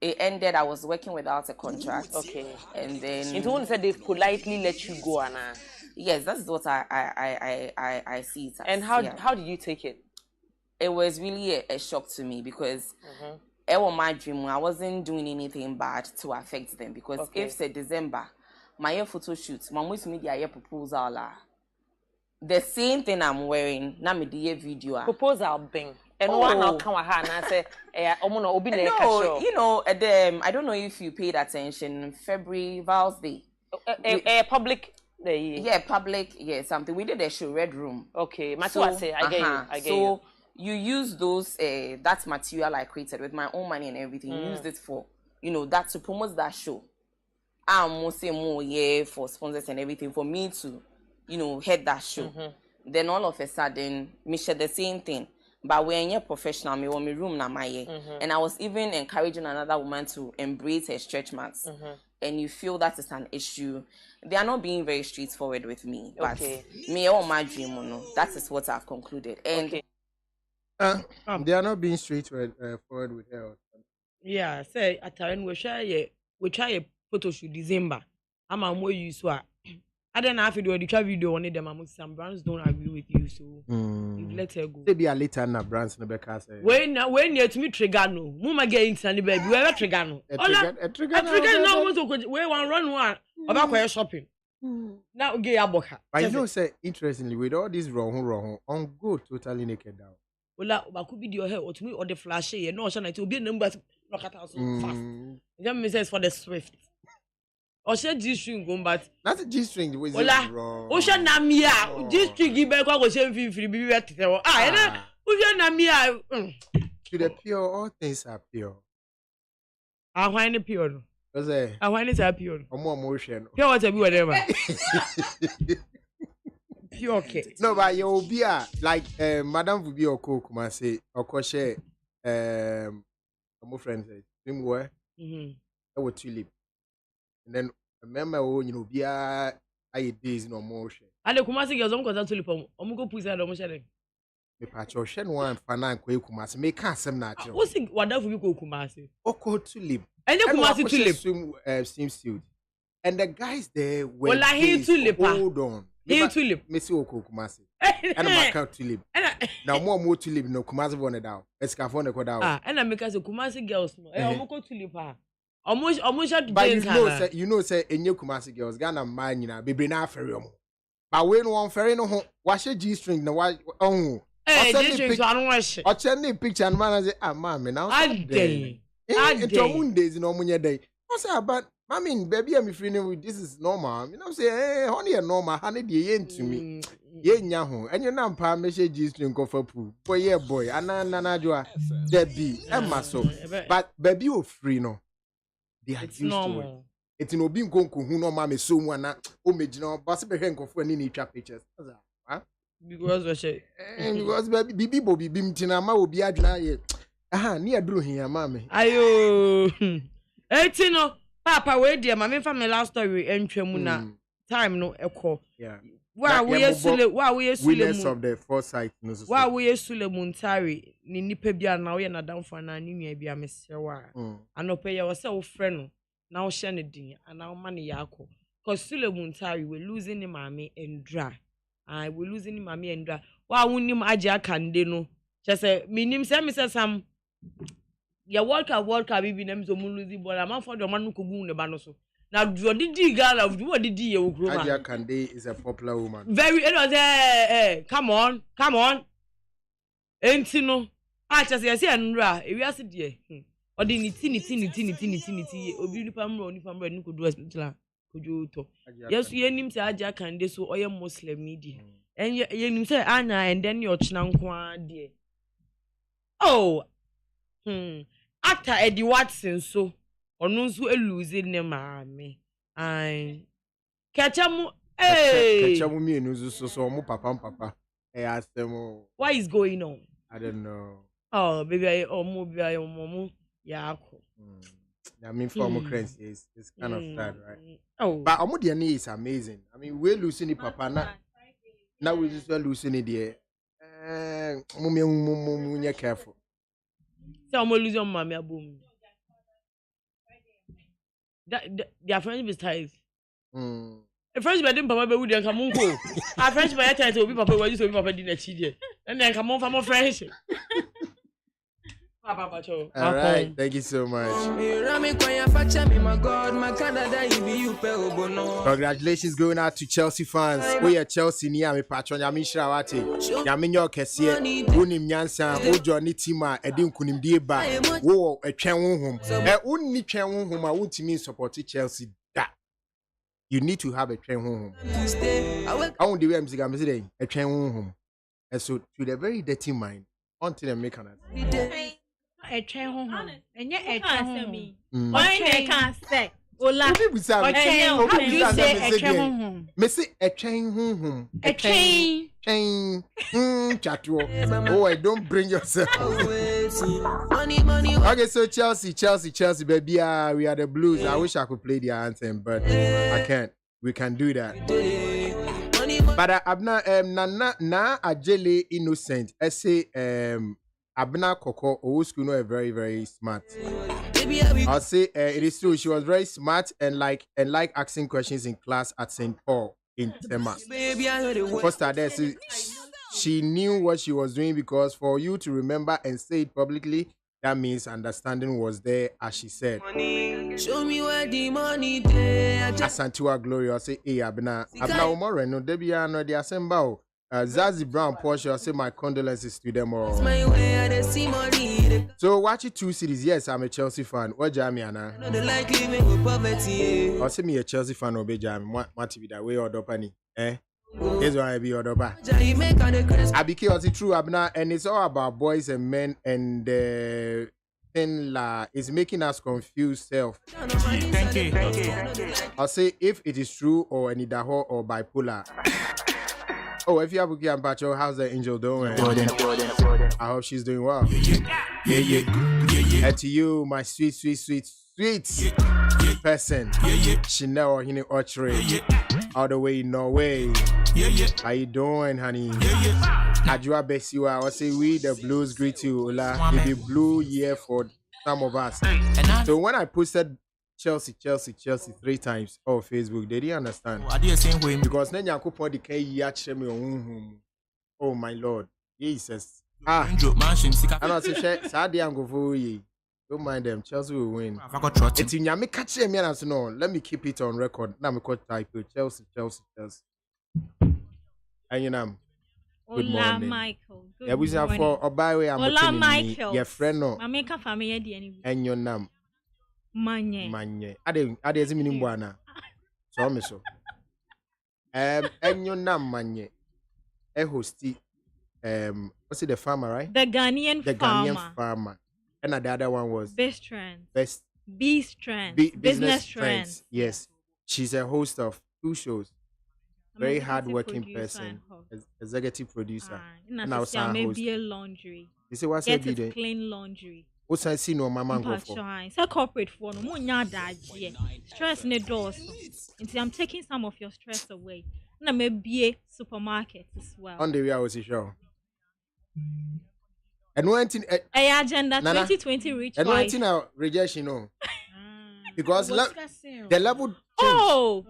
It ended. I was working without a contract. Okay. And then into one said they politely let you go, Anna. Yes, that's what I see it as. And how did you take it? It was really a shock to me because it was my dream. I wasn't doing anything bad to affect them because if say December, my year photo shoot, my most media year proposal the same thing I'm wearing. Now me the video proposal bing. And one now come and I say, no, you know, I don't know if you paid attention. February Val's Day, public day. Yeah, public. Yeah, something. We did a show, Red Room. Okay, so, I get you. I get so you use those that material I created with my own money and everything. Used it for that to promote that show. I'm mostly more for sponsors and everything for me to head that show. Then all of a sudden, me share the same thing. But when you're professional, me want me room na my and I was even encouraging another woman to embrace her stretch marks. And you feel that is an issue. They are not being very straightforward with me. But me or my dream, that is what I've concluded. And they are not being straightforward with her. Yeah, say at time we try a photo shoot December. I'm more used to. I don't know if you do the video on them. Some brands don't agree with you, so you let her go. They be a later na brands no be cast. When you to me trigger no, mama get into baby. We ever trigger no. A trigger no. We want run one about shopping. Now get your boka. But you know, say interestingly, with all this wrong, on go totally naked down. Well, but could be your hair or to me or the flash. You know, so it will be numbers. Knock it out so fast. Then me says for the Swift. Or said G-string go but not a G-string was wrong. Osha namia G-string give back what was saying free be better. Osha namia to the pure all things are pure. I find the pure. I find it pure. Or more motion. Pure water be whatever. Pure okay. No, but you will be like Madame will be or cook man say or crochet my friend said him where I would tulip. And then remember be a days no motion. And the Kumasi girls don't contact tulip go put that on motion. Me patch or shen one fanan kwe Kumasi me can't some natural. What's it what that for you go Kumasi? Oko tulip. And the Kumasi tulip swim suit. And the guys there were well, he tulip. Hold on. He tulip. Me see Oko Kumasi. And a maca tulip. Now more tulip no Kumasi one down. Escafone ko down. And I make us a Kumasi girls no. Omoko tulip. Almost but you know say enye Kumasi girls Ghana man nyina bebre na afere omo but we no one ferry no ho wa she G-string na wa oh G-string so anu wa she o che picture man say ah ma me now adey days no munye day I say about I mean baby am free no this is normal you know say honey normal honey dey yen to me ye nya ho enye na mpa me she G-string ko fa pu boy ana joa debi e ma so but baby o free no. It's normal. It's no being gonku who no mama so one o mejina basi be hen kofo ni ni twa pictures. Because we say because bibi bobi bimtina ma obi adwuna ye. Ni aduru hia mama. Ayo. Etino papa we dia mama fa me last story entwam na time no ekọ. Yeah. Wa we yesule winners of the foresight no so. Wa we yesule muntari ni nipa bia na we na damfo na ni nua bia mesewa. Anope ye wo se wo frɛ no na wo hye ne din ana wo ma ne yakọ. Cause sule muntari we losing him mama and dry. We losing him mama and dry. Wa wonim age akande no. Che se minim se me se sam ya World Cup bibi na mzo mu losing ball am for the man ko gu ne ba no so. Now, what did you Ghana? What did you do? Aja Kande is a popular woman. Very, come on. Ain't no. I just say, and ra, if you ask it, yeah. Or the nitty. Obi pamro, ni pamro, ni could do as could you talk? Yes, you name say Aja Kande, so or Muslim media. And you name say Anna, and then your chinankwa, dear. Oh, Actor Eddie Watson, so. Onu nso eluze ne maame ai kachamu kachamu mi enu so mo papa asem. What is going on? I don't know. Oh baby mo yako. I mean for mo friends is kind of sad, right? Oh but omo de is amazing. I mean we losing the papa now we just losing it there. Mo careful. So omo lose your mama abom. Their friendship is ties. A friendship I didn't papa be with them come on go. Our friendship by ties will be papa when you say papa didn't cheat. And then come on for more friendship. All right, thank you so much. Congratulations going out to Chelsea fans. We are Chelsea near me patron Yamin Shrawati. Yamin your Kessie, Unim Yansan, Ojoni Tima, Edim Kunim Dieba, Wo, a Chan home. Only Chan home, I would mean support Chelsea. That you need to have a train home. I won't do a train home. And so, to the very dirty mind, until they make an a train home. And yet, a train home. Why can't say? Ola, how do you say a train home? Missy a train home. A train. Chatuo. Oh, I don't bring yourself. Okay, so Chelsea, baby, we are the Blues. I wish I could play the anthem, but I can't. We can do that. But Abna na Ajele innocent. I say Abna Koko old school no very very smart. I'll say it is true. She was very smart and like asking questions in class at St. Paul in Tema. First there, she knew what she was doing because for you to remember and say it publicly, that means understanding was there, as she said. Show me where the money there. Asantua Glory, I say, hey, Abna Umore, no, Debia, no, the Assemble. Zazie Brown, Porsche, I say my condolences to them all. So, watch it 2 cities. Yes, I'm a Chelsea fan. What Jamiana? I say me a Chelsea fan, or be Jam. Want to be that way or Dopani? Here's why I be your dopa. I became true Abna, and it's all about boys and men and thing la is making us confuse self. Thank you. I'll say if it is true or any daho or bipolar. Oh, if you have a Bacho, how's the angel doing? I hope she's doing well. And to you, my sweet person, Chanel Orchard, all the way in Norway. How you doing, honey? Ajua Besiwa, I say we the Blues greet you, Ola. It be blue year for some of us. So when I posted Chelsea 3 times on Facebook, they didn't understand. Because then you put the K oh my Lord, Jesus. And I say, Sadia and go for you. Don't mind them. Chelsea will win. It's in Yami catch me and I said, no, let me keep it on record. Now me call type Chelsea. And you know, good Ola morning. Michael. Yeah, we say for Obawe and Ola Michael. Your friend no. Mameka family di any. And your name. Manye. Ade ezimini mbwana. So me so. And your name Manye. A hosti. What's it, the farmer, right? The Ghanaian farmer. And the other one was Best Trends. Business Trends. Yes. She's a host of 2 shows. Very hard-working person. Executive producer. And also maybe a laundry. You say what's Get it it clean laundry. What's I see no mama go for? It's a corporate for no more daji. Stress in the doors. I'm taking some of your stress away. And maybe a supermarket as well. On the way I was sure. And one thing, agenda 2020 reach. And one thing now rejection no. Because the level change. Oh,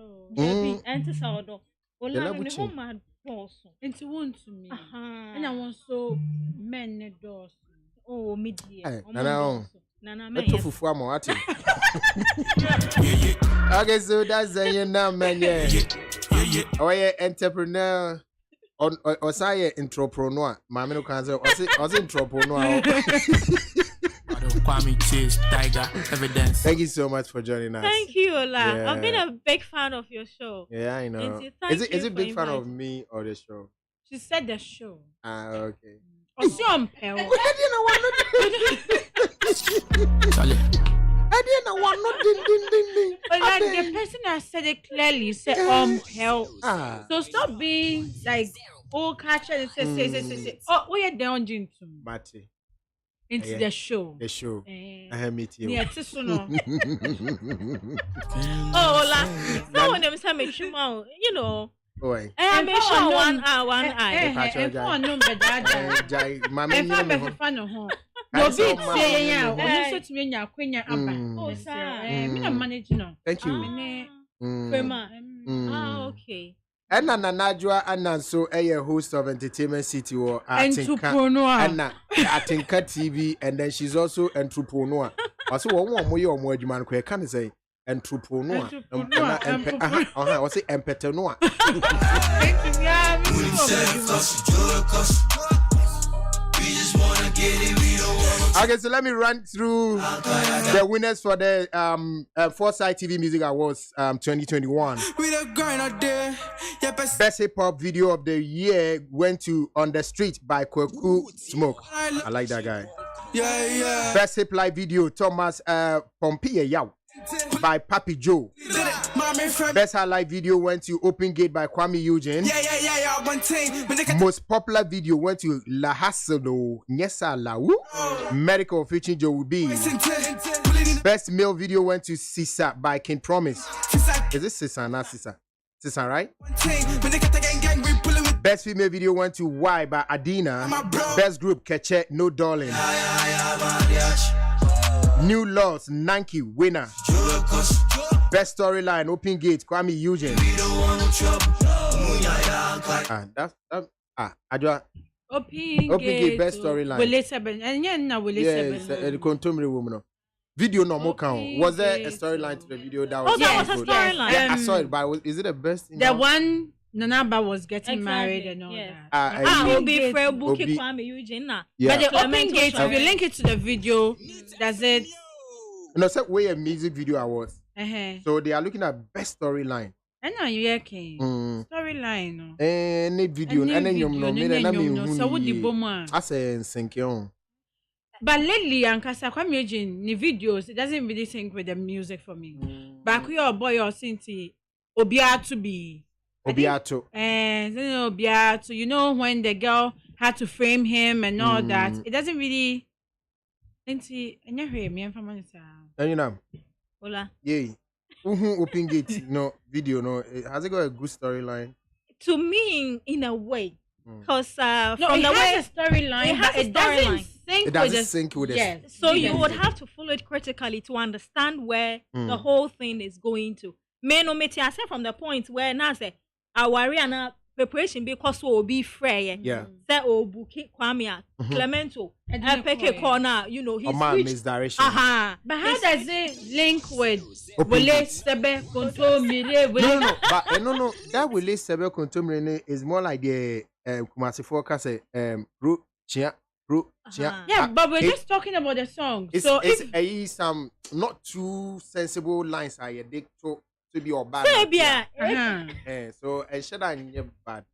enter sourdough. The level change. Into one to me. And I want so men doors. Oh, media. Nana Eto fufu amo ati. Okay, so that's the name man. Oh yeah, entrepreneur. Or say entrepreneur. Mama no can say. Or entrepreneur. Kwame Chase, Tiger, Evidence. Thank you so much for joining us. Thank you, Ola. Yeah. I've been a big fan of your show. Yeah, I know. Auntie, thank Is you it for big fan of inviting- me or the show? She said the show. Ah, okay. Osiompel. Charlie. I didn't know what no ding. But like the person that said it clearly said umpel. Ah. So stop being like catch and say. Oh, we are down into Mate, into Yeah. the show. the show. Eh. I have meet you. Yeah, no. Oh, Ola. Now when them say me chuma, you know. Oi. I make sure one eye. Pacho number that. Jai, mama, you Efa know. be fa no ho. Can No say bi mama, say you ya, know. onu so tumi nya akwenya aba. Mm. Me na manage no. Thank you. Me Mm. Fema. Ah, okay. Ɛna Nanajua Ananso ɛyɛ host of Entertainment City or Entrepreneur. Ɛna Atinka TV, and then she's also entrepreneur. Also, one more year or more, man, can say entrepreneur. I say empreneur. Okay, so let me run through the winners for the Foresight TV Music Awards 2021. Best hip hop video of the year went to On the Street by Kweku Smoke. I like that guy. Best hip live video, Thomas Pompey Yao by Papi Joe. Best highlight video went to Open Gate by Kwame Eugene. Most popular video went to La Hasolo Nyesa Lau Medical featuring Joe B. Best male video went to Sisa by King Promise. Is this Sisa, not Sisa? Sisa, right? Best female video went to Y by Adina. Best group Keche No Darling. New Laws Nanki winner. Best storyline Open Gate Kwame Eugene. Adwa Open Gate best storyline. Wele 7. And na Wele 7. Yes, the contemporary woman. Video no more count. Was there a storyline to the video that was? Oh, that was a good? storyline. Yeah, I saw it, but is it the best? The one Nanaba was getting married and all yes. that. Obi Frey Buki Obi- Kwame Eugene na. Yeah. But the Clement Open Gate, was if you link it to the video, does it? No, say we a music video awards. And So they are looking at best storyline. now you're king. Mm. Storyline. No. Any video, any video, no, me any na nyom me no. So what the bomber? I say sinke on. But lately, Ankasa Kwame Eugene, the videos, it doesn't really sync with the music for me. But we are boy or Sinti, Obia to be. Obiato. And you know, Obia, you know, when the girl had to frame him and all that, it doesn't really. Sinti, and you hear me, I'm from Manisa. And you know, Ola. yay. Open Gate, no video, no. Has it got a good storyline? To me, in a way, because No, from it the way has a storyline, it has but a it doesn't storyline. sync It doesn't with the sync with the yes. so you Yes. would have to follow it critically to understand where the whole thing is going to. Me no meti I said from the point where now say our and preparation because will be free. Yeah. Say Obuki Kwame Clemento and then PK Koye. corner, you know, he's man reached. misdirection. But how does it link with Open Wele Gate. Sebe Control Mire? No, but no. That will list Sebe Contumrene is more like the Kumasi forecast Ru Chia. Yeah, but we're it- just talking about the song. It's, So it's if some not too sensible lines I dig to be or bad. So not yeah, So I should I bad.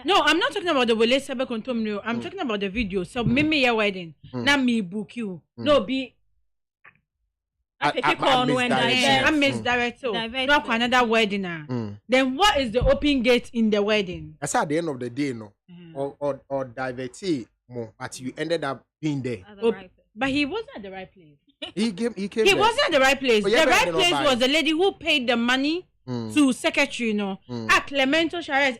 no, I'm not talking about the Wele Sebe Control Mire. I'm talking about the video. So me your wedding, now me book you. No be. PK corner and misdirection. I'm misdirected. Divert. Not for another wedding now. Then what is the open gate in the wedding? That's at the end of the day, no, or divertee more, but you ended up being there. But he wasn't at the right place. He came. He there. wasn't at the right place. Oh, The yeah, right but place they're not was the lady who paid the money to secretary, you know. Clemento Charez,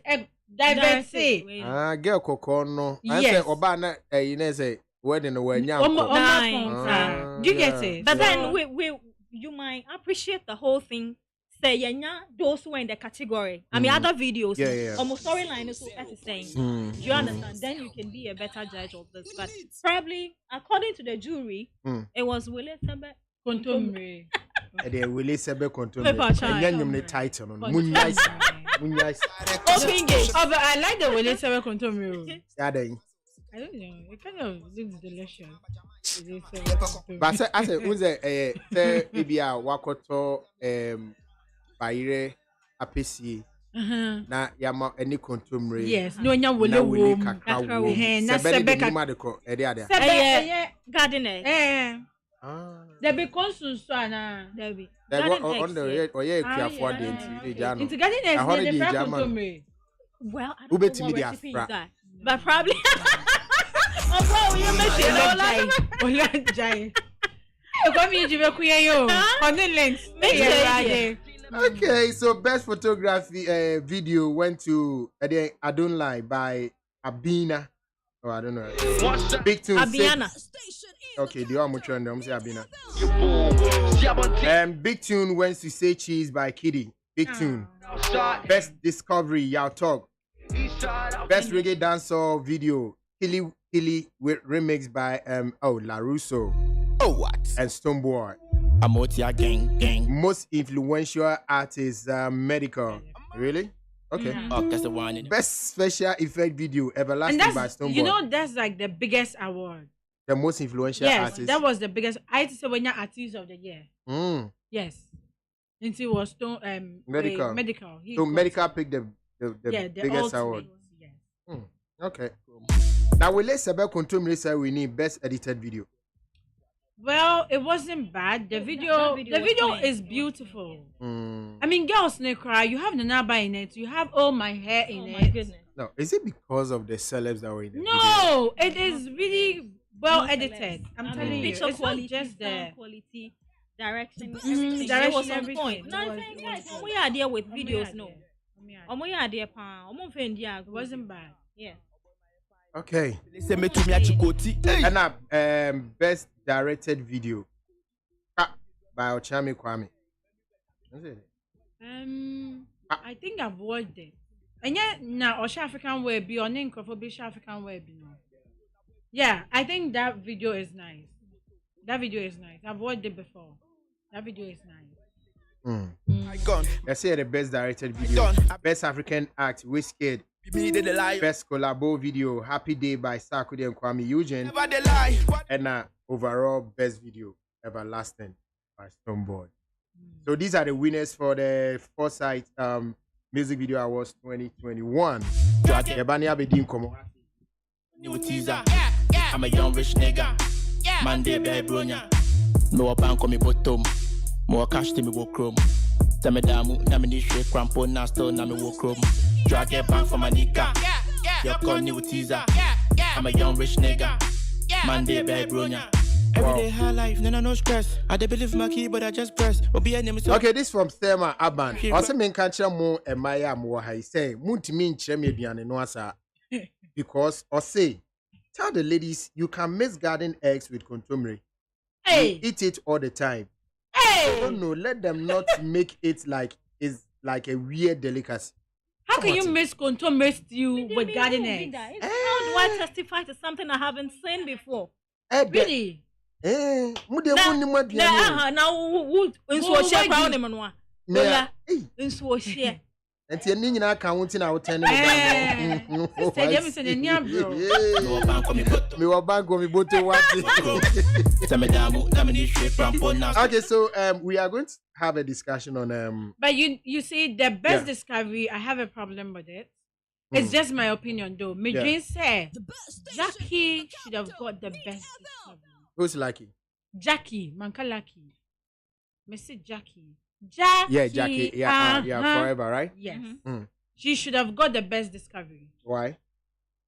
diversity. Girl Coco no. I Yes. said Oba na you know say wedding no when Nice. Do you get it? But then we you might appreciate the whole thing say those who are in the category. I mean other videos. Yeah. Almost storyline is what is saying. Do you understand? Then you can be a better judge of this. But probably according to the jury, it was Willie Sabe Kontomre. They will sebe control. Paper child. And you title on Munyaisa. open gate. Oh, but I like the way they say Kontomre. Yeah, then. I don't know. It kind of looks delicious. But I said, who's a Ibia Wakoto Baire Apesi na yama any contumre. Yes, no nya wole wo. Na sebe ka. Sebe gardener. There be consul so na there be. On the care for the Jano. Into gardener is the Kontomre. Well, I don't know what recipe is that. But probably oh, you mentioned Olajai. Come here, Jive Kuyayo. On the links. Okay, so best photography video went to I Don't Lie by Abina. Oh, I don't know. Big Tune. Abiana. Okay, the one mutual them say Abina. Big Tune went to Say Cheese by Kitty. Big Tune. Best Discovery, Y'all Talk. Best reggae dancehall video, Hilly with remix by La Russo. Oh what? And Stoneboy. Amotia gang. Most influential artist, Medical. Really? Okay. Oh, that's the one. Best special effect video, Everlasting by Stoneboy. You know that's like the biggest award. The most influential yes, artist. that was the biggest. I say when you're artist of the year. Yes. And it was Medical. Medical. So Medical picked the biggest award. Yes. Okay. Now we let's about Kontomre say we need best edited video. Well, it wasn't bad. The video is beautiful. I mean, girls they cry. You have Nanaba in it. You have All My Hair in it. My goodness. No, is it because of the celebs that were in the video? No, it is really well edited. I'm telling you, Picture it's quality, not just the quality, direction, direction, There was on everything. point. No, I'm saying guys, we are there with videos. No, we are there. It wasn't bad. Yeah. Okay. Say me to me achikoti. And now, best directed video by Ochami Kwame. That's it. I think I've watched it. And yeah, now Osha African Web be on Nkrofobish African Web. Yeah, I think that video is nice. I've watched it before. That video is nice. Let's say the best directed video. Best African act, Wizkid. Best collabo video, Happy Day by Sarkodie and Kwame Eugene. And overall best video, Everlasting by Stoneboy. So these are the winners for the Foresight Music Video Awards 2021. Yabani Abedin Komo. New teaser. I'm a young rich nigga. Monday baby bronya. No bank on me bottom. More cash to me walk chrome. Tell me damu, na me need shake crampo na still na me walk chrome. Drag it back for my nigga. You're calling new teaser. I'm a young rich nigga. Monday baby bronya. Everyday high life, no stress. I dey believe my key, but I just press. Okay, this from Thelma Aban. Also, me catch mo and Maya mo I say, Muntimi nchemi biane no asa. Because or say, tell the ladies you can mix garden eggs with contumely. Hey, you eat it all the time. hey, I don't know. Let them not make it like a weird delicacy. how can you mix contomere stew with garden eggs? How do I testify to something I haven't seen before? Really? Mude wuni madua. Now who nso share crown him no. Yeah. Nso share. Enti eni nyina ka wonti na wotan ne Say dem say the nya bro. No bank on me bottom. Me wa bango me boto wati. Tell me damu, na me need shake crampo na. Okay, so we are going to have a discussion on But you see the best discovery, I have a problem with it. It's just my opinion though. My dream said Jackie should have got the best discovery. who's lucky? Jackie, Mankalaki. Missy Jackie. Jackie. Yeah, Jackie. Yeah, forever, right? Yes. Mm. She should have got the best discovery. Why?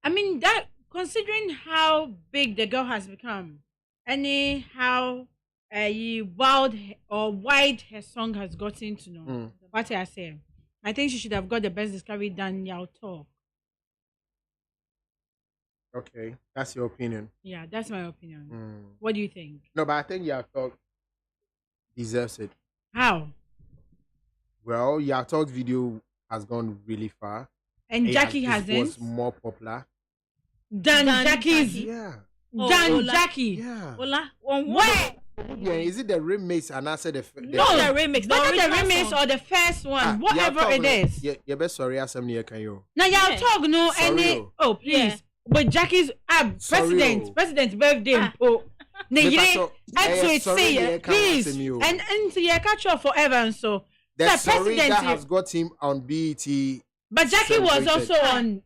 I mean, that considering how big the girl has become, and how wild or wide her song has gotten to know. What I say, I think she should have got the best discovery than Yao Talk. Okay, that's your opinion. Yeah, that's my opinion. What do you think? No, but I think Yao Talk deserves it. How? Well, your talk video has gone really far. And Jackie it hasn't. was more popular. Than Jackie's. Yeah. Than Ola. Jackie. Yeah. Ola, on Where? Yeah, is it the remix and I said the No, the remix. Whether the original remix song. or the first one, whatever it is. Yeah, you best sorry, assembly can you? Now y'all Yeah. talk no Sorry, any. oh. Oh please, Yeah. but Jackie's Sorry, oh. president's birthday. Oh, Me Nigere, paso- actually sorry, say yeah, it, can't please, ask me, oh. and so yeah, catch up forever and so. The Sir, sorry that president, has got him on BET. But Jackie was celebrated. also on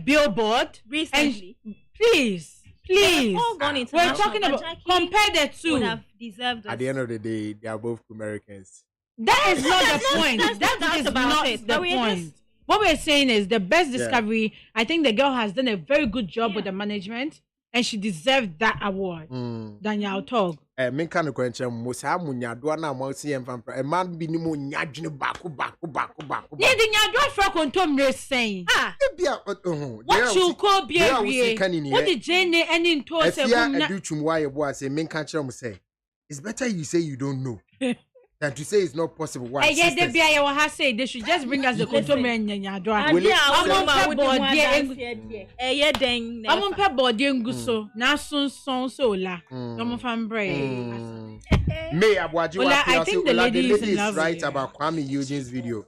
Billboard Recently. And please. They've all gone We're international, talking but about Jackie compare the two. would have deserved At it. the end of the day, they are both Americans. That is not the point. that's That not is about not it. the But we're point. just- What we're saying is the best discovery. I think the girl has done a very good job with the management, and she deserved that award. Daniel Tog. Me can no kwenche mo sa munya do na mo si em fam e man bi ni mo nya dwene baako. Yeah, the nyadwa fra kontom re saying. Bia What you call be what the Jane any into if say you do chumwa ye bo say me kan kire mo say it's better you say you don't know than to say it's not possible. Why? Yeah, they be I will say they should just bring us the kontom nyadwa. Will it- I'm on board I'm on pɛ bɔɔde ngu so na sonson so la ɔmo fan brɛ May Abuaji Ola, I think the lady is in is love right with you. about Kwame Eugene's video.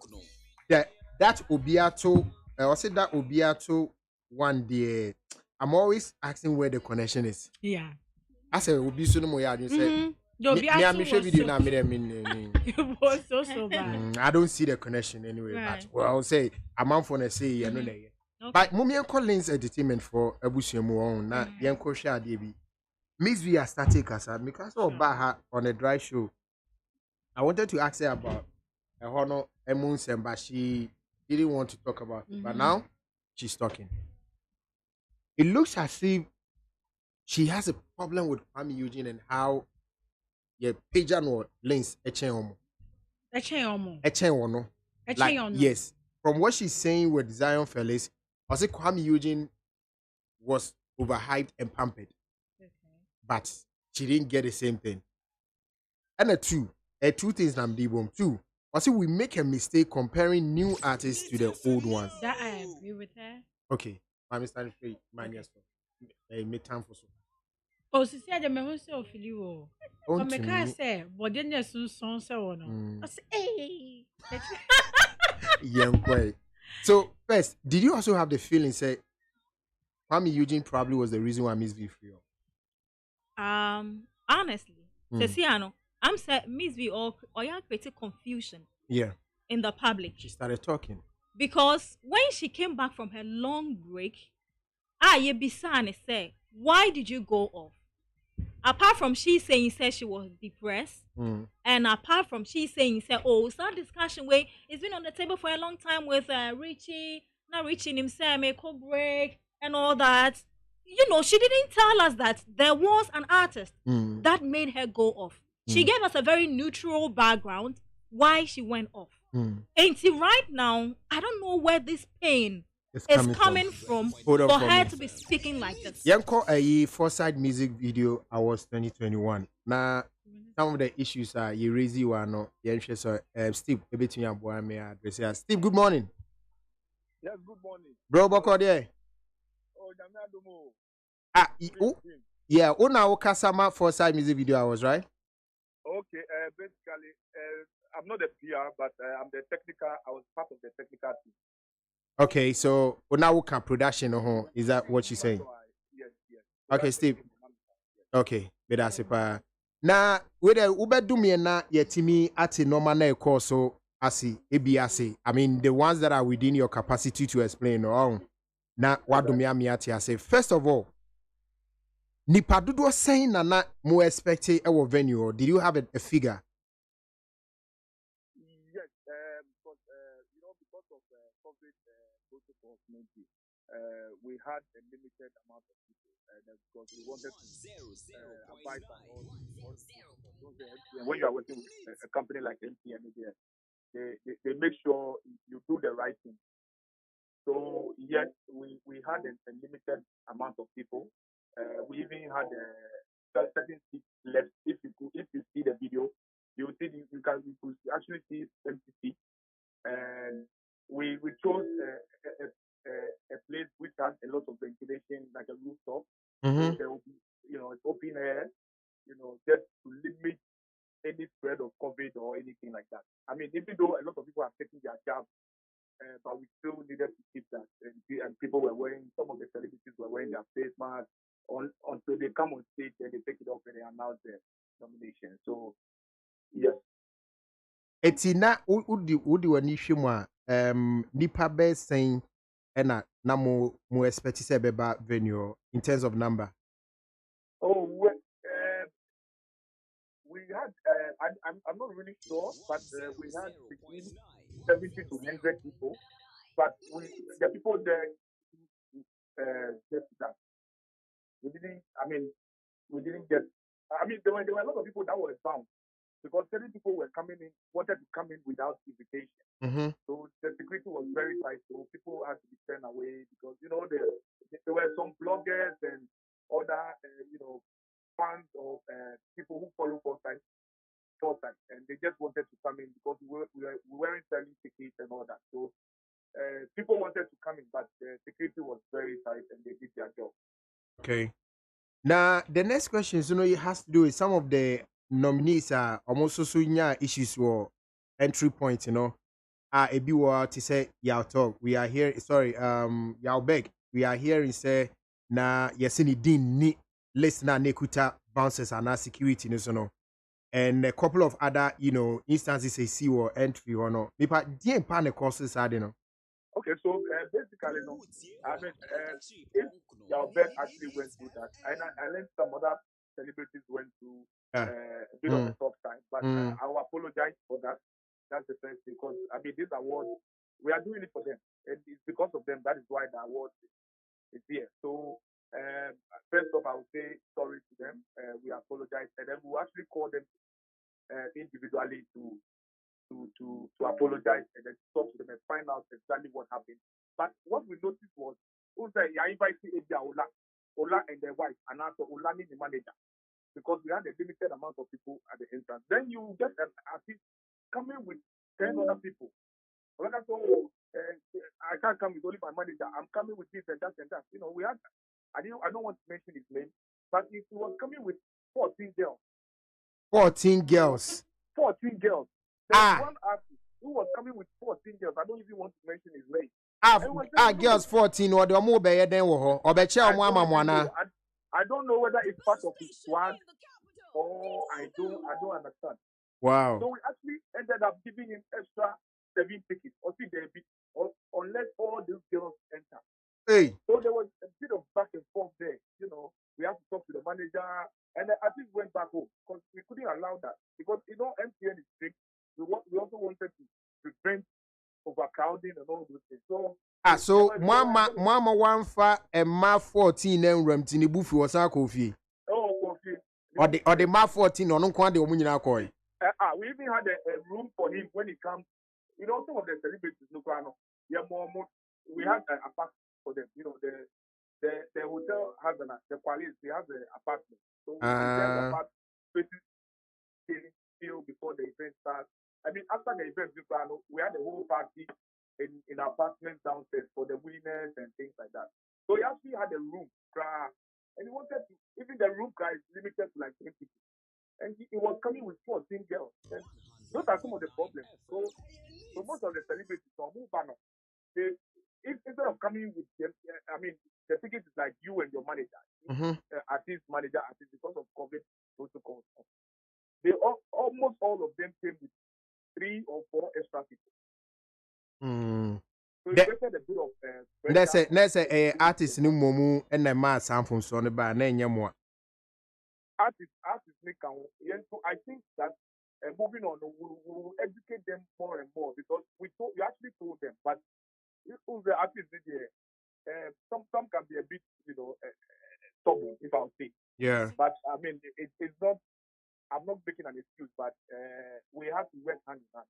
That Obiato, I said that Obiato one day. I'm always asking where the connection is. yeah I said Obi Sunu Moya. You said me I'm sure video now. It was so bad. I don't see the connection anyway. Right. But well, I'll say I'm on for say you know. But Mummy Collins Entertainment for Ebusiemu on na Yanko Sha DB. Miss V static because of Baha on a dry show. I wanted to ask her about a honor Emun Semba. She didn't want to talk about it, but now she's talking. It looks as if she has a problem with Kwame Eugene and how your pager no links echen omo. Echen ono. Like, yes. From what she's saying with Zion Felix, I say Kwame Eugene was overhyped and pampered. But she didn't get the same thing. And two things I'm deep too. I say we make a mistake comparing new artists to the old ones. That I agree with her. Okay. I'm starting straight. Make time for so. Oh, she said the me who say ofili wo. On But me to can me. say but then there's some song say no. I say hey. Yankwe. So first, did you also have the feeling say Kwame Eugene probably was the reason why Miss V free up? Honestly, Ceciano, I'm saying Miss V or you created confusion Yeah. in the public She started talking. because when she came back from her long break, you Bisane said, why did you go off? Apart from she saying said she was depressed, and apart from she saying said, oh, it's not discussion where it's been on the table for a long time with Richie, not reaching himself, make a break and all that. You know, she didn't tell us that there was an artist that made her go off. She gave us a very neutral background why she went off. And see, right now, I don't know where this pain is coming from Hold on for for her me. to be speaking like this. Yanko a Foresight Music Video Awards 2021. Now, some of the issues are you raise you are not. So, Steve, a bit in your boy may address here. Steve, good morning. Yes, good morning. Bro, Boko there. Oh, Jamiadomo. Yeah, Una Okasama Foresight Music Video Awards, right? Okay, basically, I'm not a PR, but I'm the technical. I was part of the technical team. Okay, so Una Oka production, is that what you're saying? So yes. Okay, Steve. Okay, but that's it. Now, with the Uber Dumia na yetimi ati normal na course so asi ebiase. I mean, the ones that are within your capacity to explain. Na what Dumia mi ati ase. First of all, nipa dodo saying na na mo expect a venue, or did you have a figure? Yes, because of COVID protocol, we had a limited amount of people, because we wanted to abide by all. When you are working with a company like MTN, they make sure you do the right thing. So yes, we had a limited amount of people. We even had certain seats left. If you see the video, you will see you could actually see empty seats. and we chose a place which has a lot of ventilation, like a rooftop. So there will be, it's open air, just to limit any spread of COVID or anything like that. I mean, even though a lot of people are taking their jobs, but we still needed to keep that. And people were wearing, some of the celebrities were wearing their face masks until they come on stage and they take it off and they announce their nomination. So, yes. Eti na udi wani hwemu a nipa be sen na mo expect say beba venue in terms of number. Oh, we had I'm not really sure, but we had between 70 to 100 people. But the people there just that we didn't get. I mean, there were a lot of people that were bound because certain people were coming in, wanted to come in without invitation. So the security was very tight. So people had to be turned away because there were some bloggers and other fans of people who follow Foresight, and they just wanted to come in because we weren't selling tickets and all that. So people wanted to come in, but the security was very tight and they did their job. Okay. Now the next question is, it has to do with some of the nominees are almost so issues or entry points, ebi wa to say y'all talk. We are here, sorry, y'all beg. We are here and say na yesini din ni list na nekuta bouncers and security and a couple of other instances I see or entry or no. Mipa dien pa ne courses are Okay, so basically, I mean, if your bet actually went through that, and I learned some other celebrities went through a bit of a tough time, but I will apologize for that. That's the first thing, because I mean, this award, we are doing it for them, and it's because of them. That is why the award is here. So, first off, I will say sorry to them. We apologize, and then we'll actually call them individually to apologize and then talk to them and find out exactly what happened. But what we noticed was, I invited Ola and their wife, and also Ola the manager, because we had a limited amount of people at the entrance. Then you get an artist coming with 10 other people. When I told I can't come with only my manager. I'm coming with this and that and that. We had, I don't want to mention his name, but he was coming with 14 girls. 14 girls. 14 girls. There's one artist who was coming with 14 girls. I don't even want to mention his name. Girls 14 or the more be then or I don't know whether it's part of his squad or I don't understand. Wow. So we actually ended up giving him extra 7 tickets unless all these girls enter. Hey. So there was a bit of back and forth there. We have to talk to the manager, and the artist went back home because we couldn't allow that because MTN is strict. We also wanted to prevent overcrowding and all those things. So mama one fa and ma 14 and Ramtini Buffy was our coffee. Oh, coffee. Or the ma 14 or no quantity of Munina Koi. We even had a room for him when he comes. Some of the celebrities, we had an apartment for them. The hotel has the quality, they have an apartment. So we get the apartment before the event starts. I mean, after the event, we had a whole party in apartments downstairs for the winners and things like that. So he actually had a room, and he wanted to, even the room is limited to like 10 people. And he was coming with 14 girls. And those are some of the problems. So most of the celebrities from Mubano, instead of coming with them, I mean, the ticket is like you and your manager, artist, manager, artist, because of COVID protocols. Almost all of them came with 3 or 4 extra people. So it created a bit of let's say artist no momu and the mass sample so the bar name more. Artists make so I think that moving on, we will educate them more and more because we actually told them, but the artists did some can be a bit stubborn, if I'll say. Yeah. But I mean, it's not. I'm not making an excuse, but we have to work hand in hand.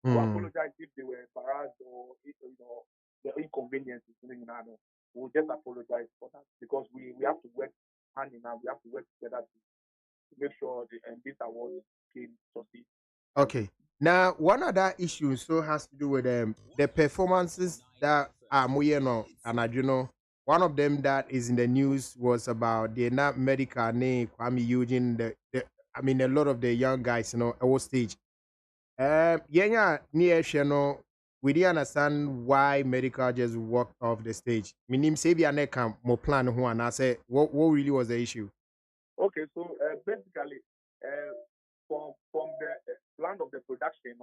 To apologize if they were embarrassed or the inconveniences. We'll just apologize for that because we have to work hand in hand. We have to work together to make sure this award can succeed. Okay. Now, one other issue so has to do with the performances that are Moyeno and Ajuno. One of them that is in the news was about the not medical name Kwame Eugene. I mean, a lot of the young guys, at what stage. Yeah, near Sheno, we didn't understand why medical just walked off the stage. Minim Sabia Nekam, more plan who and I said, what really was the issue? Okay, so basically, from the plan of the production,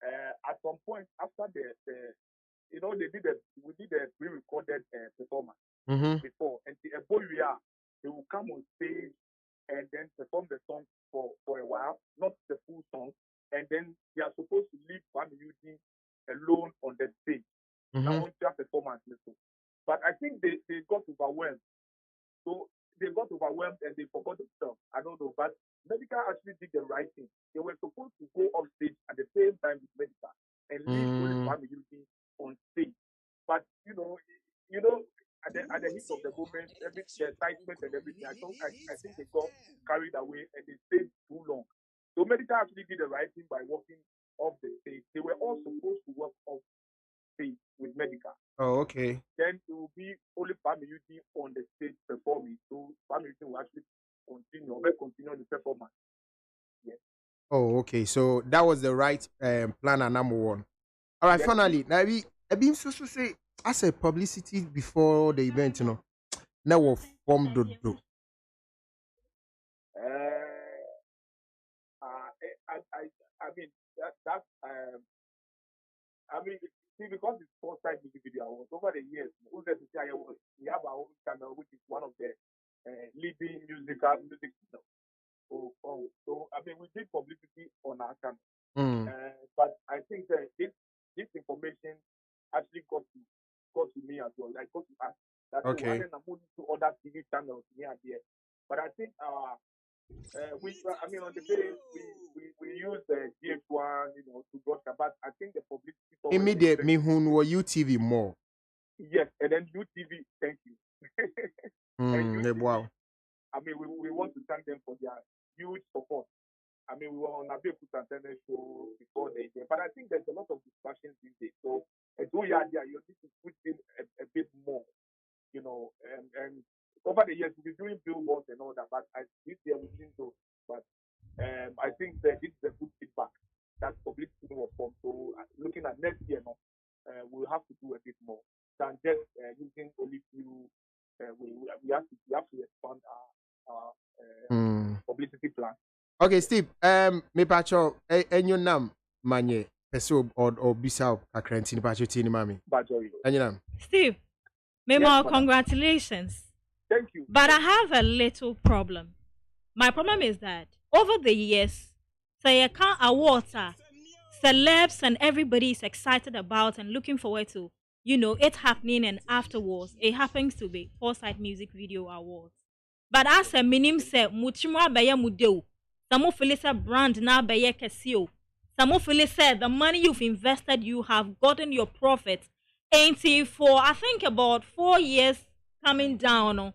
at some point after we did a pre-recorded performance Mm-hmm. before, and the boy we are, they will come on stage and then perform the song for a while, not the full song, and then they are supposed to leave Kwame Eugene alone on the stage. Now on their performance, but I think they got overwhelmed. So they got overwhelmed and they forgot themselves. I don't know, but Medical actually did the right thing. They were supposed to go on stage at the same time with Medical and leave only Kwame Eugene on stage. But at the heat of the moment, the excitement and everything, I think they got carried away and they stayed too long. So Medical actually did the right thing by walking off the stage. They were all supposed to walk off stage with Medical. Oh, okay. Then it will be only family Eugene on the stage performing. So family Eugene will actually continue the performance. Yes. Oh, okay. So that was the right plan and number one. All right, Yes. finally, now I been so say as a publicity before the event, now we form the do. I mean that's I mean see because it's first time music video awards over the years, we have our own channel which is one of the leading music channels. So I mean we did publicity on our channel. But I think that this information actually got to me as well, like got to us. That Okay. I'm moving to other TV channels here and there. But I think on the day we use the GH1, to broadcast. But I think the publicity Immediate me who were UTV more. yes, and then UTV, thank you. And UTV, Wow. I mean, we want to thank them for their huge support. I mean, we were on a big internet show before they came, but I think there's a lot of discussions these days. So, you need to put in a bit more, and over the years we've been doing billboards and all that, but this year we didn't do. But I think that this is a good feedback that publicity was from. So, looking at next year, we'll have to do a bit more than just using only few. We have to expand our publicity plan. Okay, Steve. Me pacho enyo nam manye peso or bisa kakrenti ni pacho tini mami. Bajoy. Enyo nam. Steve, Memo, congratulations. Thank you. But I have a little problem. My problem is that over the years, say I can't awards celebs and everybody is excited about and looking forward to, it happening, and afterwards it happens to be Foresight Music Video Awards. But as a minim say muchimwa beye mudeu, some feel say brand na beye kesio. Some feel say the money you've invested, you have gotten your profit. Ain't for I think about 4 years coming down.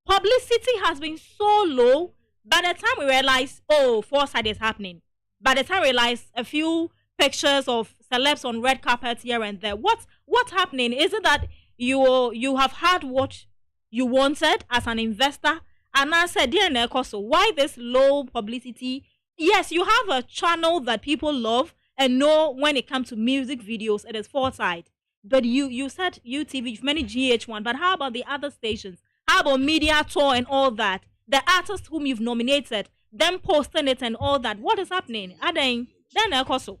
Publicity has been so low. By the time we realize, Foresight is happening. By the time we realize a few pictures of celebs on red carpets here and there. What's happening? Is it that you have had what you wanted as an investor? And I said, dear Nekoso, why this low publicity? Yes, you have a channel that people love and know when it comes to music videos, it is Foresight. But you said UTV, you've many GH1, but how about the other stations? How about Media Tour and all that? The artists whom you've nominated, them posting it and all that. What is happening? Then Nekoso.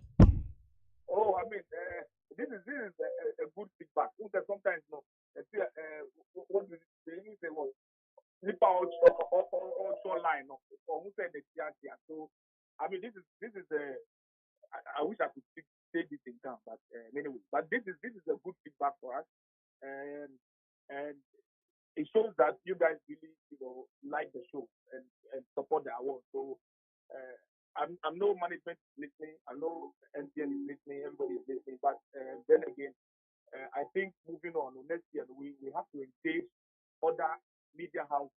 Oh, I mean, this is a good feedback. Sometimes, what do they say was slip out or line or who said the TRT. So, I mean, this is I wish I could say this in time, but anyway, but this is a good feedback for us, and it shows that you guys really like the show and support the award. So. I'm no management is listening. I know NTN is listening. Everybody is listening. But then again, I think moving on next year, we have to engage other media houses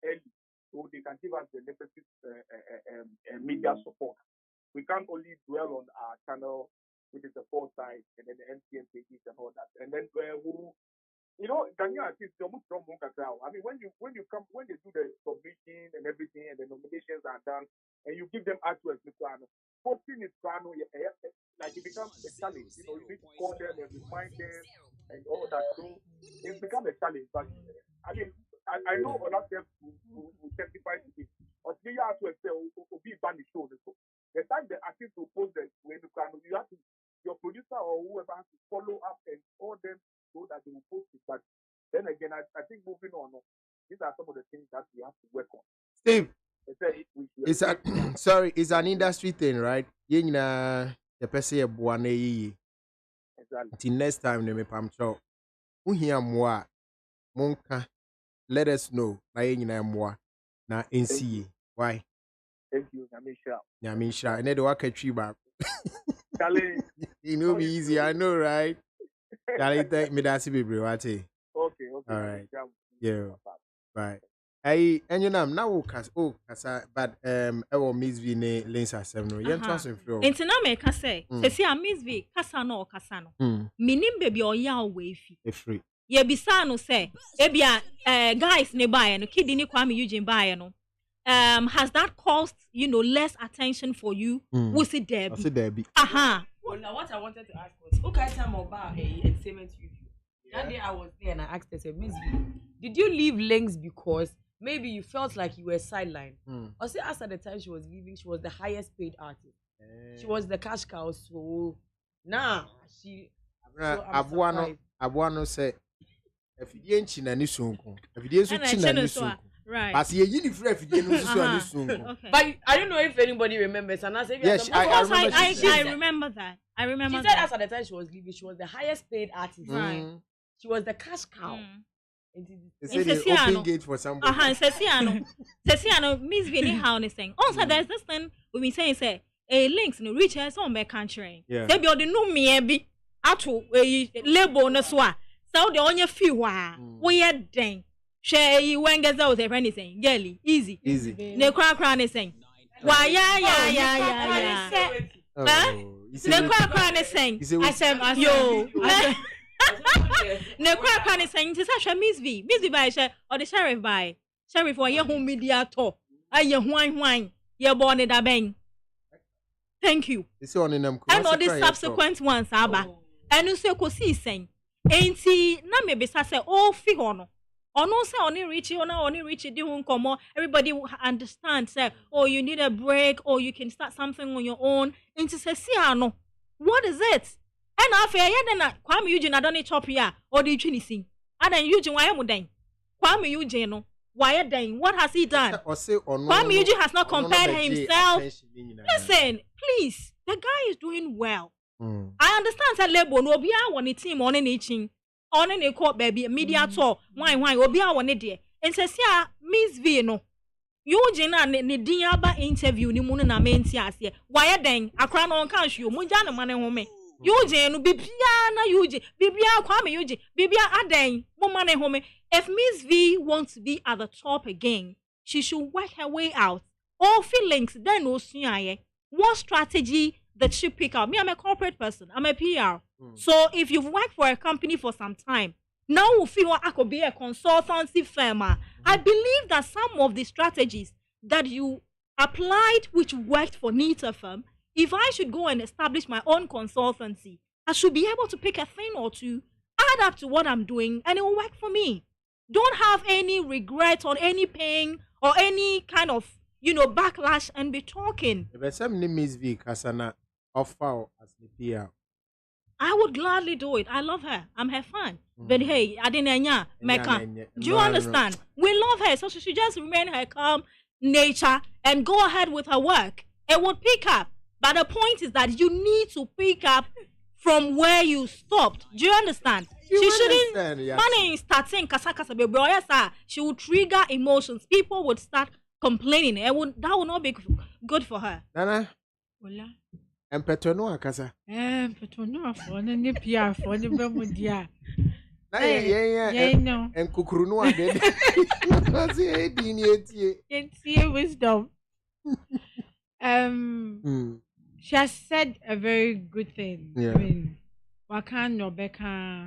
early so they can give us the necessary media support. we can't only dwell on our channel, which is the 4 sides, and then the MTN pages and all that. And then can you assist your I mean, when they do the submission and everything, and the nominations are done, and you give them artwork, posting is like it becomes a challenge. You need to call them and remind them and all that. So it's become a challenge. But I mean, I know all of them who testify to this. But you have to say, be ban the show. The time the artist will post it, when you have to, your producer or whoever has to follow up and all them so that they will post it. But then again, I think moving on, these are some of the things that we have to work on. Steve, it's an industry thing, right? The person exactly. Next time, me pam chow. Uhia mwa monka. Let us know. Na NCA. Why? Thank you, Nyamisha. Nyamisha. And then the work at tree back. Charlie. It will be easy, I know, right? Charlie, thank me that's baby. Okay. All right. Yeah. Bye. And you know now but our Miss V ne Lensa 7 no yen trust in flow. Enti na me ka say se a Miss V kasa no kasa no. Minim baby oya we fi. E free. Ye bisa no say ebia guys ne buy no kidi ni Kwame Eugene buy no. Has that caused, less attention for you? Was it Debbie? Was it Debbie? Well, now what I wanted to ask was, okay, time about entertainment review. That day I was there and I asked her, Miss V, did you leave Links because maybe you felt like you were sidelined? Or say as at the time she was leaving, she was the highest paid artist. She was the cash cow, so she. Abuano said, if you ain't china ni sunko, if you ain't china ni sunko. Right. But but I don't know if anybody remembers. And I said, yes, I remember that. I remember. She said as at the time she was leaving, she was the highest paid artist. Right. She was the cash cow. They say they open gate for somebody. Sesiano, Miss Vinny how they saying. Also, there's this thing we been saying say, links no reach us on my country. They be the no me be atu label no so. So the only few we are dang. Share you when gets out of anything. Girly, easy. Ne crack is saying. Why, yeah. Ne crack is saying. I said, yo. Ne crack is saying, it's actually Miss V. Miss V by share or the sheriff by. Sheriff for your home media talk. Your wine. You're born in a bang. Thank you. And all the subsequent ones, Abba. And you say, Cosi saying, ain't he? Na me be say, oh, figure no. Ono say only reach it di come everybody will understand say you need a break or you can start something on your own into say no what is it and after na Kwame Eugene I don't chop here or the trinity adan Eugene why am den Kwame Eugene no why den what has he done Kwame Eugene has not compared himself. Listen please the guy is doing well. I understand say label no obi a won team on any chin on any court baby media tour why obi a won there and say Miss V no Eugene na ne din aba interview ni mu na menti ase why den akra no kan hwe mu ja no mane home Eugene no bibia na Eugene bibia Kwame Eugene bibia aden mo mane home. If Miss V wants to be at the top again she should work her way out all feelings then no suaye what strategy that she pick out. Me, I'm a corporate person. I'm a PR. So if you've worked for a company for some time, now we feel I could be a consultancy firm. I believe that some of the strategies that you applied, which worked for Nita firm, if I should go and establish my own consultancy, I should be able to pick a thing or two, add up to what I'm doing, and it will work for me. Don't have any regret or any pain or any kind of, backlash and be talking. If some Miss V Kasana offer as the PR, I would gladly do it. I love her. I'm her fan. But hey, I didn't Mecca. Do you understand? We love her, so she should just remain her calm nature and go ahead with her work. It would pick up. But the point is that you need to pick up from where you stopped. Do you understand? She shouldn't. Money starting kasa. She would trigger emotions. People would start complaining. That would not be good for her. Nana. Hola. And Petrono akasa. Petrono for the PR for the Bermudia. Yeah. And Kukurunu again. It's wisdom. she has said a very good thing. Yeah. I mean, Wakan or Becca.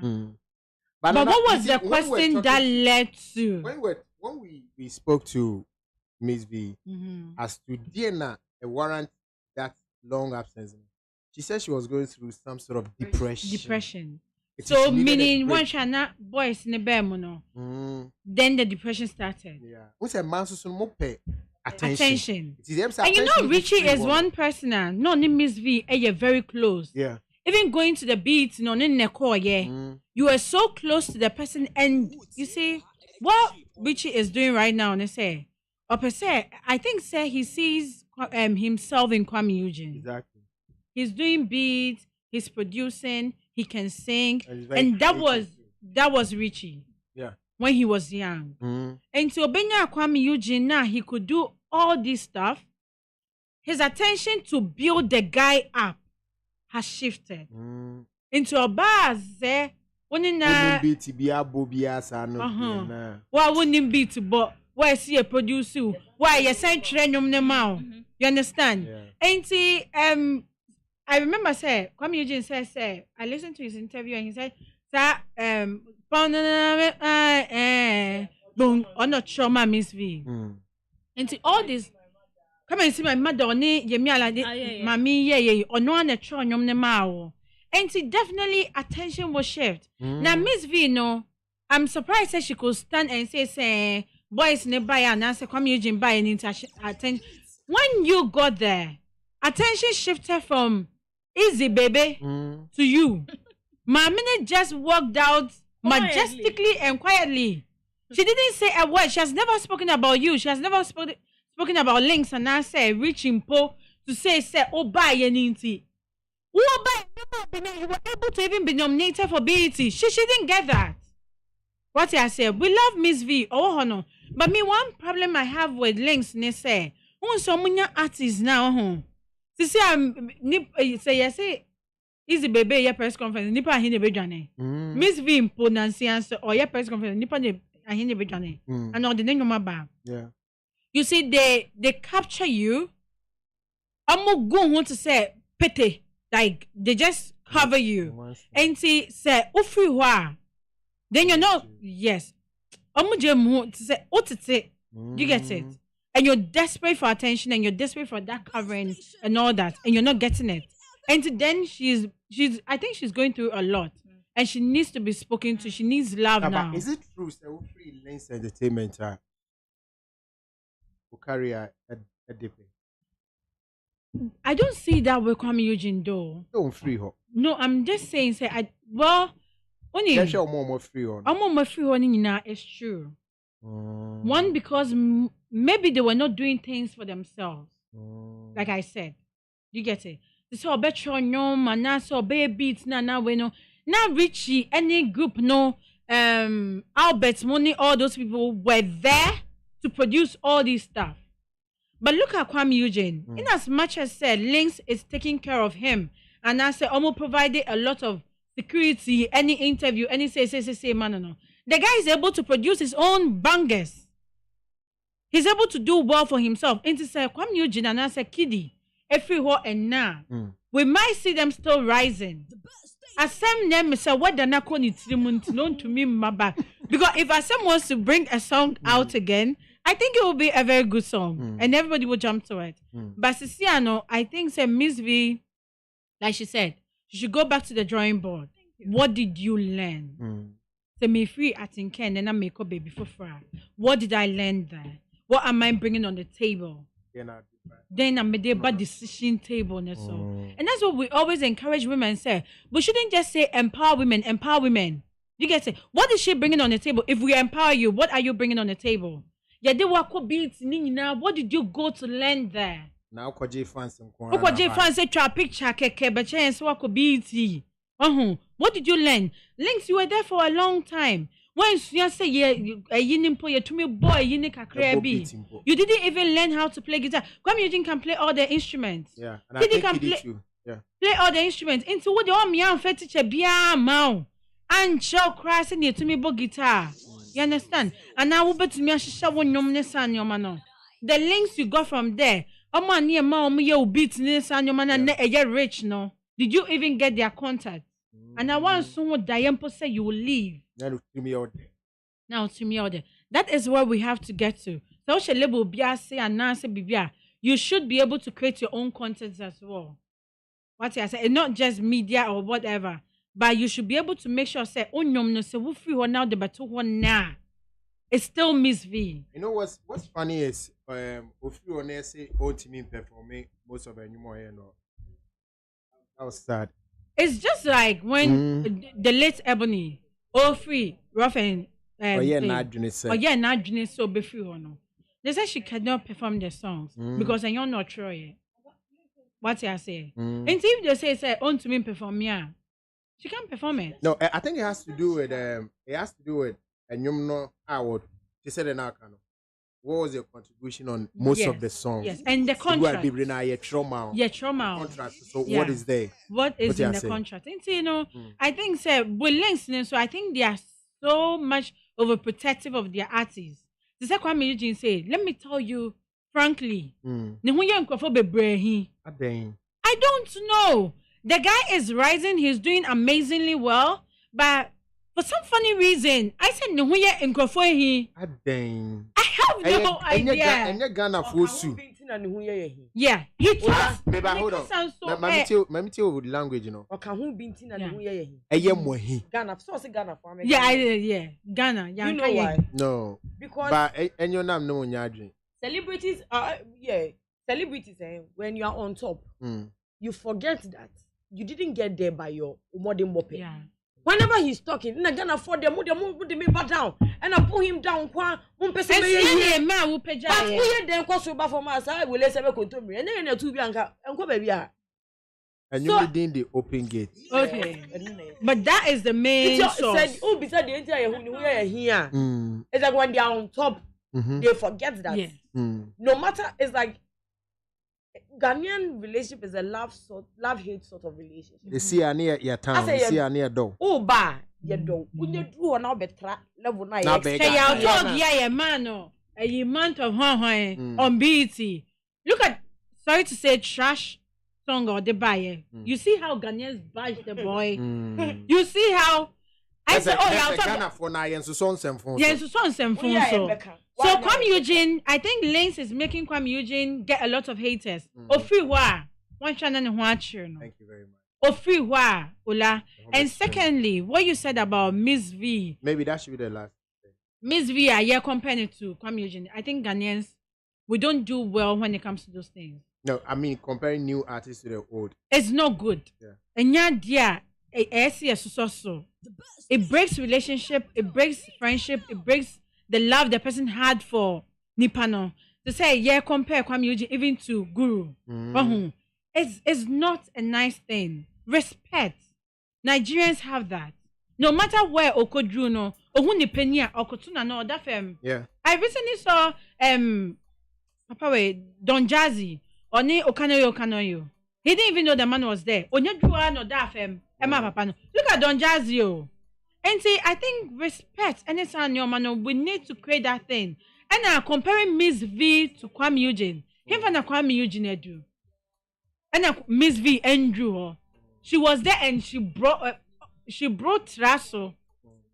But But now, what you was see, the when we're question talking- that led to? when we spoke to Miss V as to DNA a warrant that long absence, she said she was going through some sort of depression. It is So she needed a meaning break. one shana boys in the bed, then the depression started. Yeah. What's a man so more pay attention? Attention. It is them say And you know, attention Richie free is woman. one person, no, Miss V, you're very close. Yeah. Even going to the beat, no, you are so close to the person, and you see what Richie is doing right now. And they say, or per se, I think, say he sees himself in Kwame Eugene. Exactly. He's doing beats, he's producing, he can sing, And he's very that was Richie. Yeah. When he was young. And so Benya Kwame Eugene now he could do all this stuff. His attention to build the guy up has shifted into a buzz. Wouldn't be to be a bobia sano. Why wouldn't be to but why see a producer? Why you send training them out? You understand? Yeah. And see, I remember say Kwame Eugene say I listened to his interview and he said that boom on not trauma Miss V. And see all this. Come and see my mother on it, mommy, yeah, or no one at Tron, and see, definitely attention was shift. Now, Miss V, no, I'm surprised that she could stand and say, boys nearby and answer, come Eugene by and attention. When you got there, attention shifted from easy baby to you. My minute just walked out majestically and quietly. She didn't say a word. She has never spoken about you. She has never spoken about links and I say reaching po to say oh buy anything. Oh buy you were able to even be nominated for BET. She didn't get that. What I say, we love Miss V, no. But me one problem I have with links ne say, so many artists now to say say yes easy baby your press conference nipa ahine bedwane. Miss V impo nansi answer or your press conference nipa ahine bedwane. And all the name ba. Yeah. You see, they capture you. I'm going want to say pete, like they just cover you. And see, say ufri then you know yes. I'm just to say you get it, and you're desperate for attention and you're desperate for that covering and all that, and you're not getting it. And then she's I think she's going through a lot, and she needs to be spoken to. She needs love now. Is it true? Say ufri Lens Entertainment carry a dip. I don't see that with Kwame Eugene though. Don't free her. No, I'm just saying say only more free on. I'm more free on now. It's true. One because maybe they were not doing things for themselves. Like I said, you get it. So better no man now so beats now we know now Richie any group no Albert Money all those people were there to produce all this stuff. But look at Kwame Eugene. In as much as said Links is taking care of him, and I said almost provided a lot of security, any interview, any say man no. The guy is able to produce his own bangers. He's able to do well for himself. And to say Kwame Eugene and I said Kiddy, everywhere and now we might see them still rising. Asem name say what the na known to me my back. Because if Asem wants to bring a song out again, I think it will be a very good song and everybody will jump to it. But Sisiano, I think say Miss V, like she said, you should go back to the drawing board. What did you learn? Say me free at Ken and I make up baby for fry. What did I learn there? What am I bringing on the table? Then I'm a bad decision table and so. And that's what we always encourage women say. We shouldn't just say empower women, empower women. You get it? What is she bringing on the table? If we empower you, what are you bringing on the table? Yeah, they were beats now. What did you go to learn there? Now Kwaji fans say try picture keke but chance what could be what did you learn? Links, you were there for a long time. Once you say you to me boy you didn't even learn how to play guitar. Kwame Eugene can play all the instruments. Yeah, and I think can he play, did too. Yeah. Play all the instruments. Into what the arm young fetish be a mouth and show crashing you to me boy guitar. You understand? And now we bet me I should show one your man. The links you got from there Omo near ma omo ye business and your man na rich no. Did you even get their contact? And I want someone Diampo say you will leave. Now to me order. That is where we have to get to. So she label biase and Nancy Bibia. You should be able to create your own content as well. What I say, not just media or whatever, but you should be able to make sure say, oh no, say we free one now the battle one now. It's still Miss V. You know what's funny is if you want to say oh to me performing most of it anymore here no. That was sad. It's just like when the late Ebony, all free, rough and not so be free or no. They said she cannot perform the songs because you're not sure yet. What I say? And if they say on to me perform, yeah, she can't perform it. No, I think it has to do with and you know award. She said in our kind of what was your contribution on most of the songs? Yes, and the contract. Trauma. Contract. So what is there? What is in the contract? And you know, I think say with links, so I think they are so much overprotective of their artists. The second Eugene say, let me tell you frankly, I don't know. The guy is rising, he's doing amazingly well, but for some funny reason, I said I have no idea. Yeah, he talks. Baby, hold on. Let me tell you the language, you know. Yeah, Ghana. You know why? No. Because but and your name no one celebrities are celebrities when you are on top, you forget that you didn't get there by your modern mope. Yeah. Whenever he's talking, I gonna afford them, put me back down, and I pull him down. But we then cross over for my side. We let seven control me, and then two bianca and go baby. And you within the open gate. Okay, but that is the main source. Said, oh, beside the entire here, it's like when they are on top, they forget that. Yes. No matter, it's like Ghanaian relationship is a love-hate sort of relationship. They see a near your town, they see a near door. Oh, ba, you do. When you do now better level na. Say I'll talk yeah, man, a month of on BET. Look at, sorry to say, trash song or the buyer. You see how Ghanaians bash the boy. You see how I said, oh, yeah, Ghana for now, and so phone. Yes, so So Kwame Eugene, I think Lance is making Kwame Eugene get a lot of haters. Ofri wa, one channel and one channel. Thank you very much. Ofri wa, Ola. And secondly, what you said about Miss V. Maybe that should be the last. Miss V, I compare it to Kwame Eugene. I think Ghanaians, we don't do well when it comes to those things. No, I mean comparing new artists to the old. It's not good. Yeah. And yeah, dear, it breaks relationship, it breaks friendship, it breaks the love the person had for Nipano. To say, yeah, compare Kwame Eugene even to Guru. It's not a nice thing. Respect. Nigerians have that. No matter where Okodru no, Ohuni Penia, Okotuna no, that yeah. I recently saw Don Jazzy, Oni Okanoyo. He didn't even know the man was there. Onyedua no that Emma Papa no. Look at Don Jazzy. And see, I think respect anytime your man, we need to create that thing. And now comparing Miss V to Kwame Eugene, him and Kwame Eugene do. And Miss V Andrew, she was there and she brought Trasso.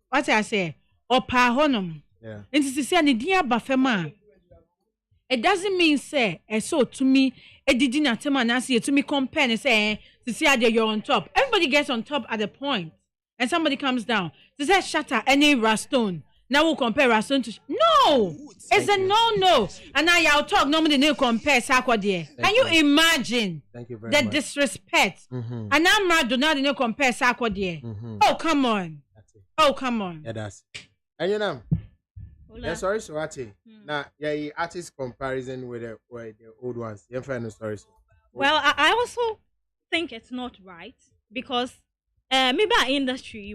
What I say? Or Pahonum. Yeah. And to say an idea bafema. It doesn't mean say so to me. It did not tell me to me compare and say to see how you're on top. Everybody gets on top at the point. And somebody comes down. To say shatter any Rastone. Now we'll compare Rastone to no. It's a no. And now y'all talk normally they compare Sakwa there. Can you imagine the disrespect? And now Madonna they compare Sakwa there. Oh come on. Oh come on. Yeah, that's. And you know. Yeah, sorry, Swati. Now, yeah, artist comparison with the old ones. Yeah, final stories. Well, I also think it's not right because maybe our industry,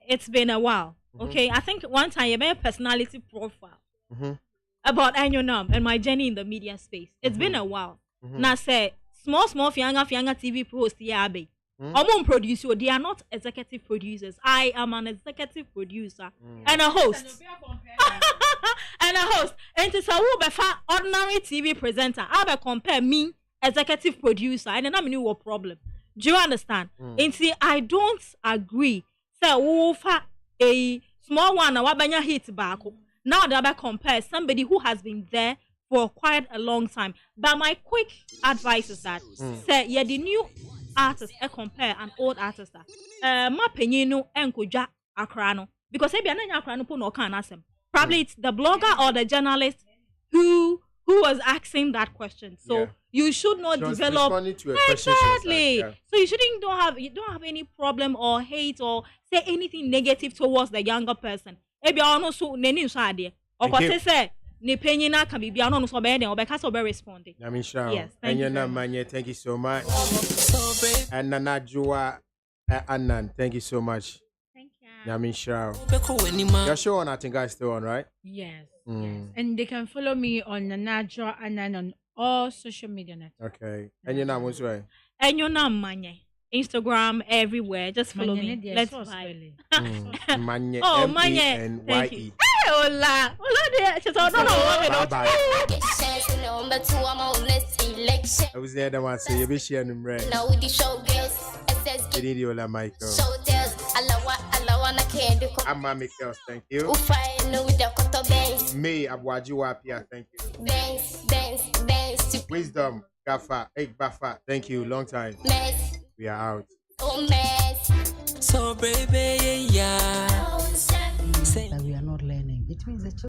it's been a while. Okay, I think one time I made a personality profile about Anyonam and my journey in the media space. It's been a while. Now, say small fianga TV host yabe. I'm producer. They are not executive producers. I am an executive producer and a host. And a host. And it's a ordinary TV presenter. I will compare me, executive producer, and then I'm new a problem. Do you understand? And see, I don't agree. So, a small one, a wabanya hit back. Now that I compare somebody who has been there for quite a long time. But my quick advice is that, say, yeah, the new artist, I compare an old artist. Ma penyino enkoja akrano. Because if you're not akrano, no can ask him. Probably it's the blogger or the journalist who was asking that question. So you should not develop exactly. So you don't have any problem or hate or say anything negative towards the younger person. If you are not so neni usade or what say ne penyina can be no so be or because be responding. Yes, thank you. Thank you so much. And Nana Jua Annan, thank you so much. Your show on, I think, is still on, right? Yes. Yes. And they can follow me on Nanajwa Anan on all social media networks. Okay. And your name was right? And your name, Manye. Instagram, everywhere. Just follow me. Let's play. Manye. Oh, Manye. Thank you. Hey, hola. Hola there. Just don't know. Bye. I was there, the one say, you'll be sharing them, right? Now with the showgirls, OLA Michael. I'm Michael, thank you. May Abwajiwapia, thank you. Dance. Wisdom, Gafa, Bafa, thank you. Long time. We are out. So baby, yeah. Say that we are not learning. It means that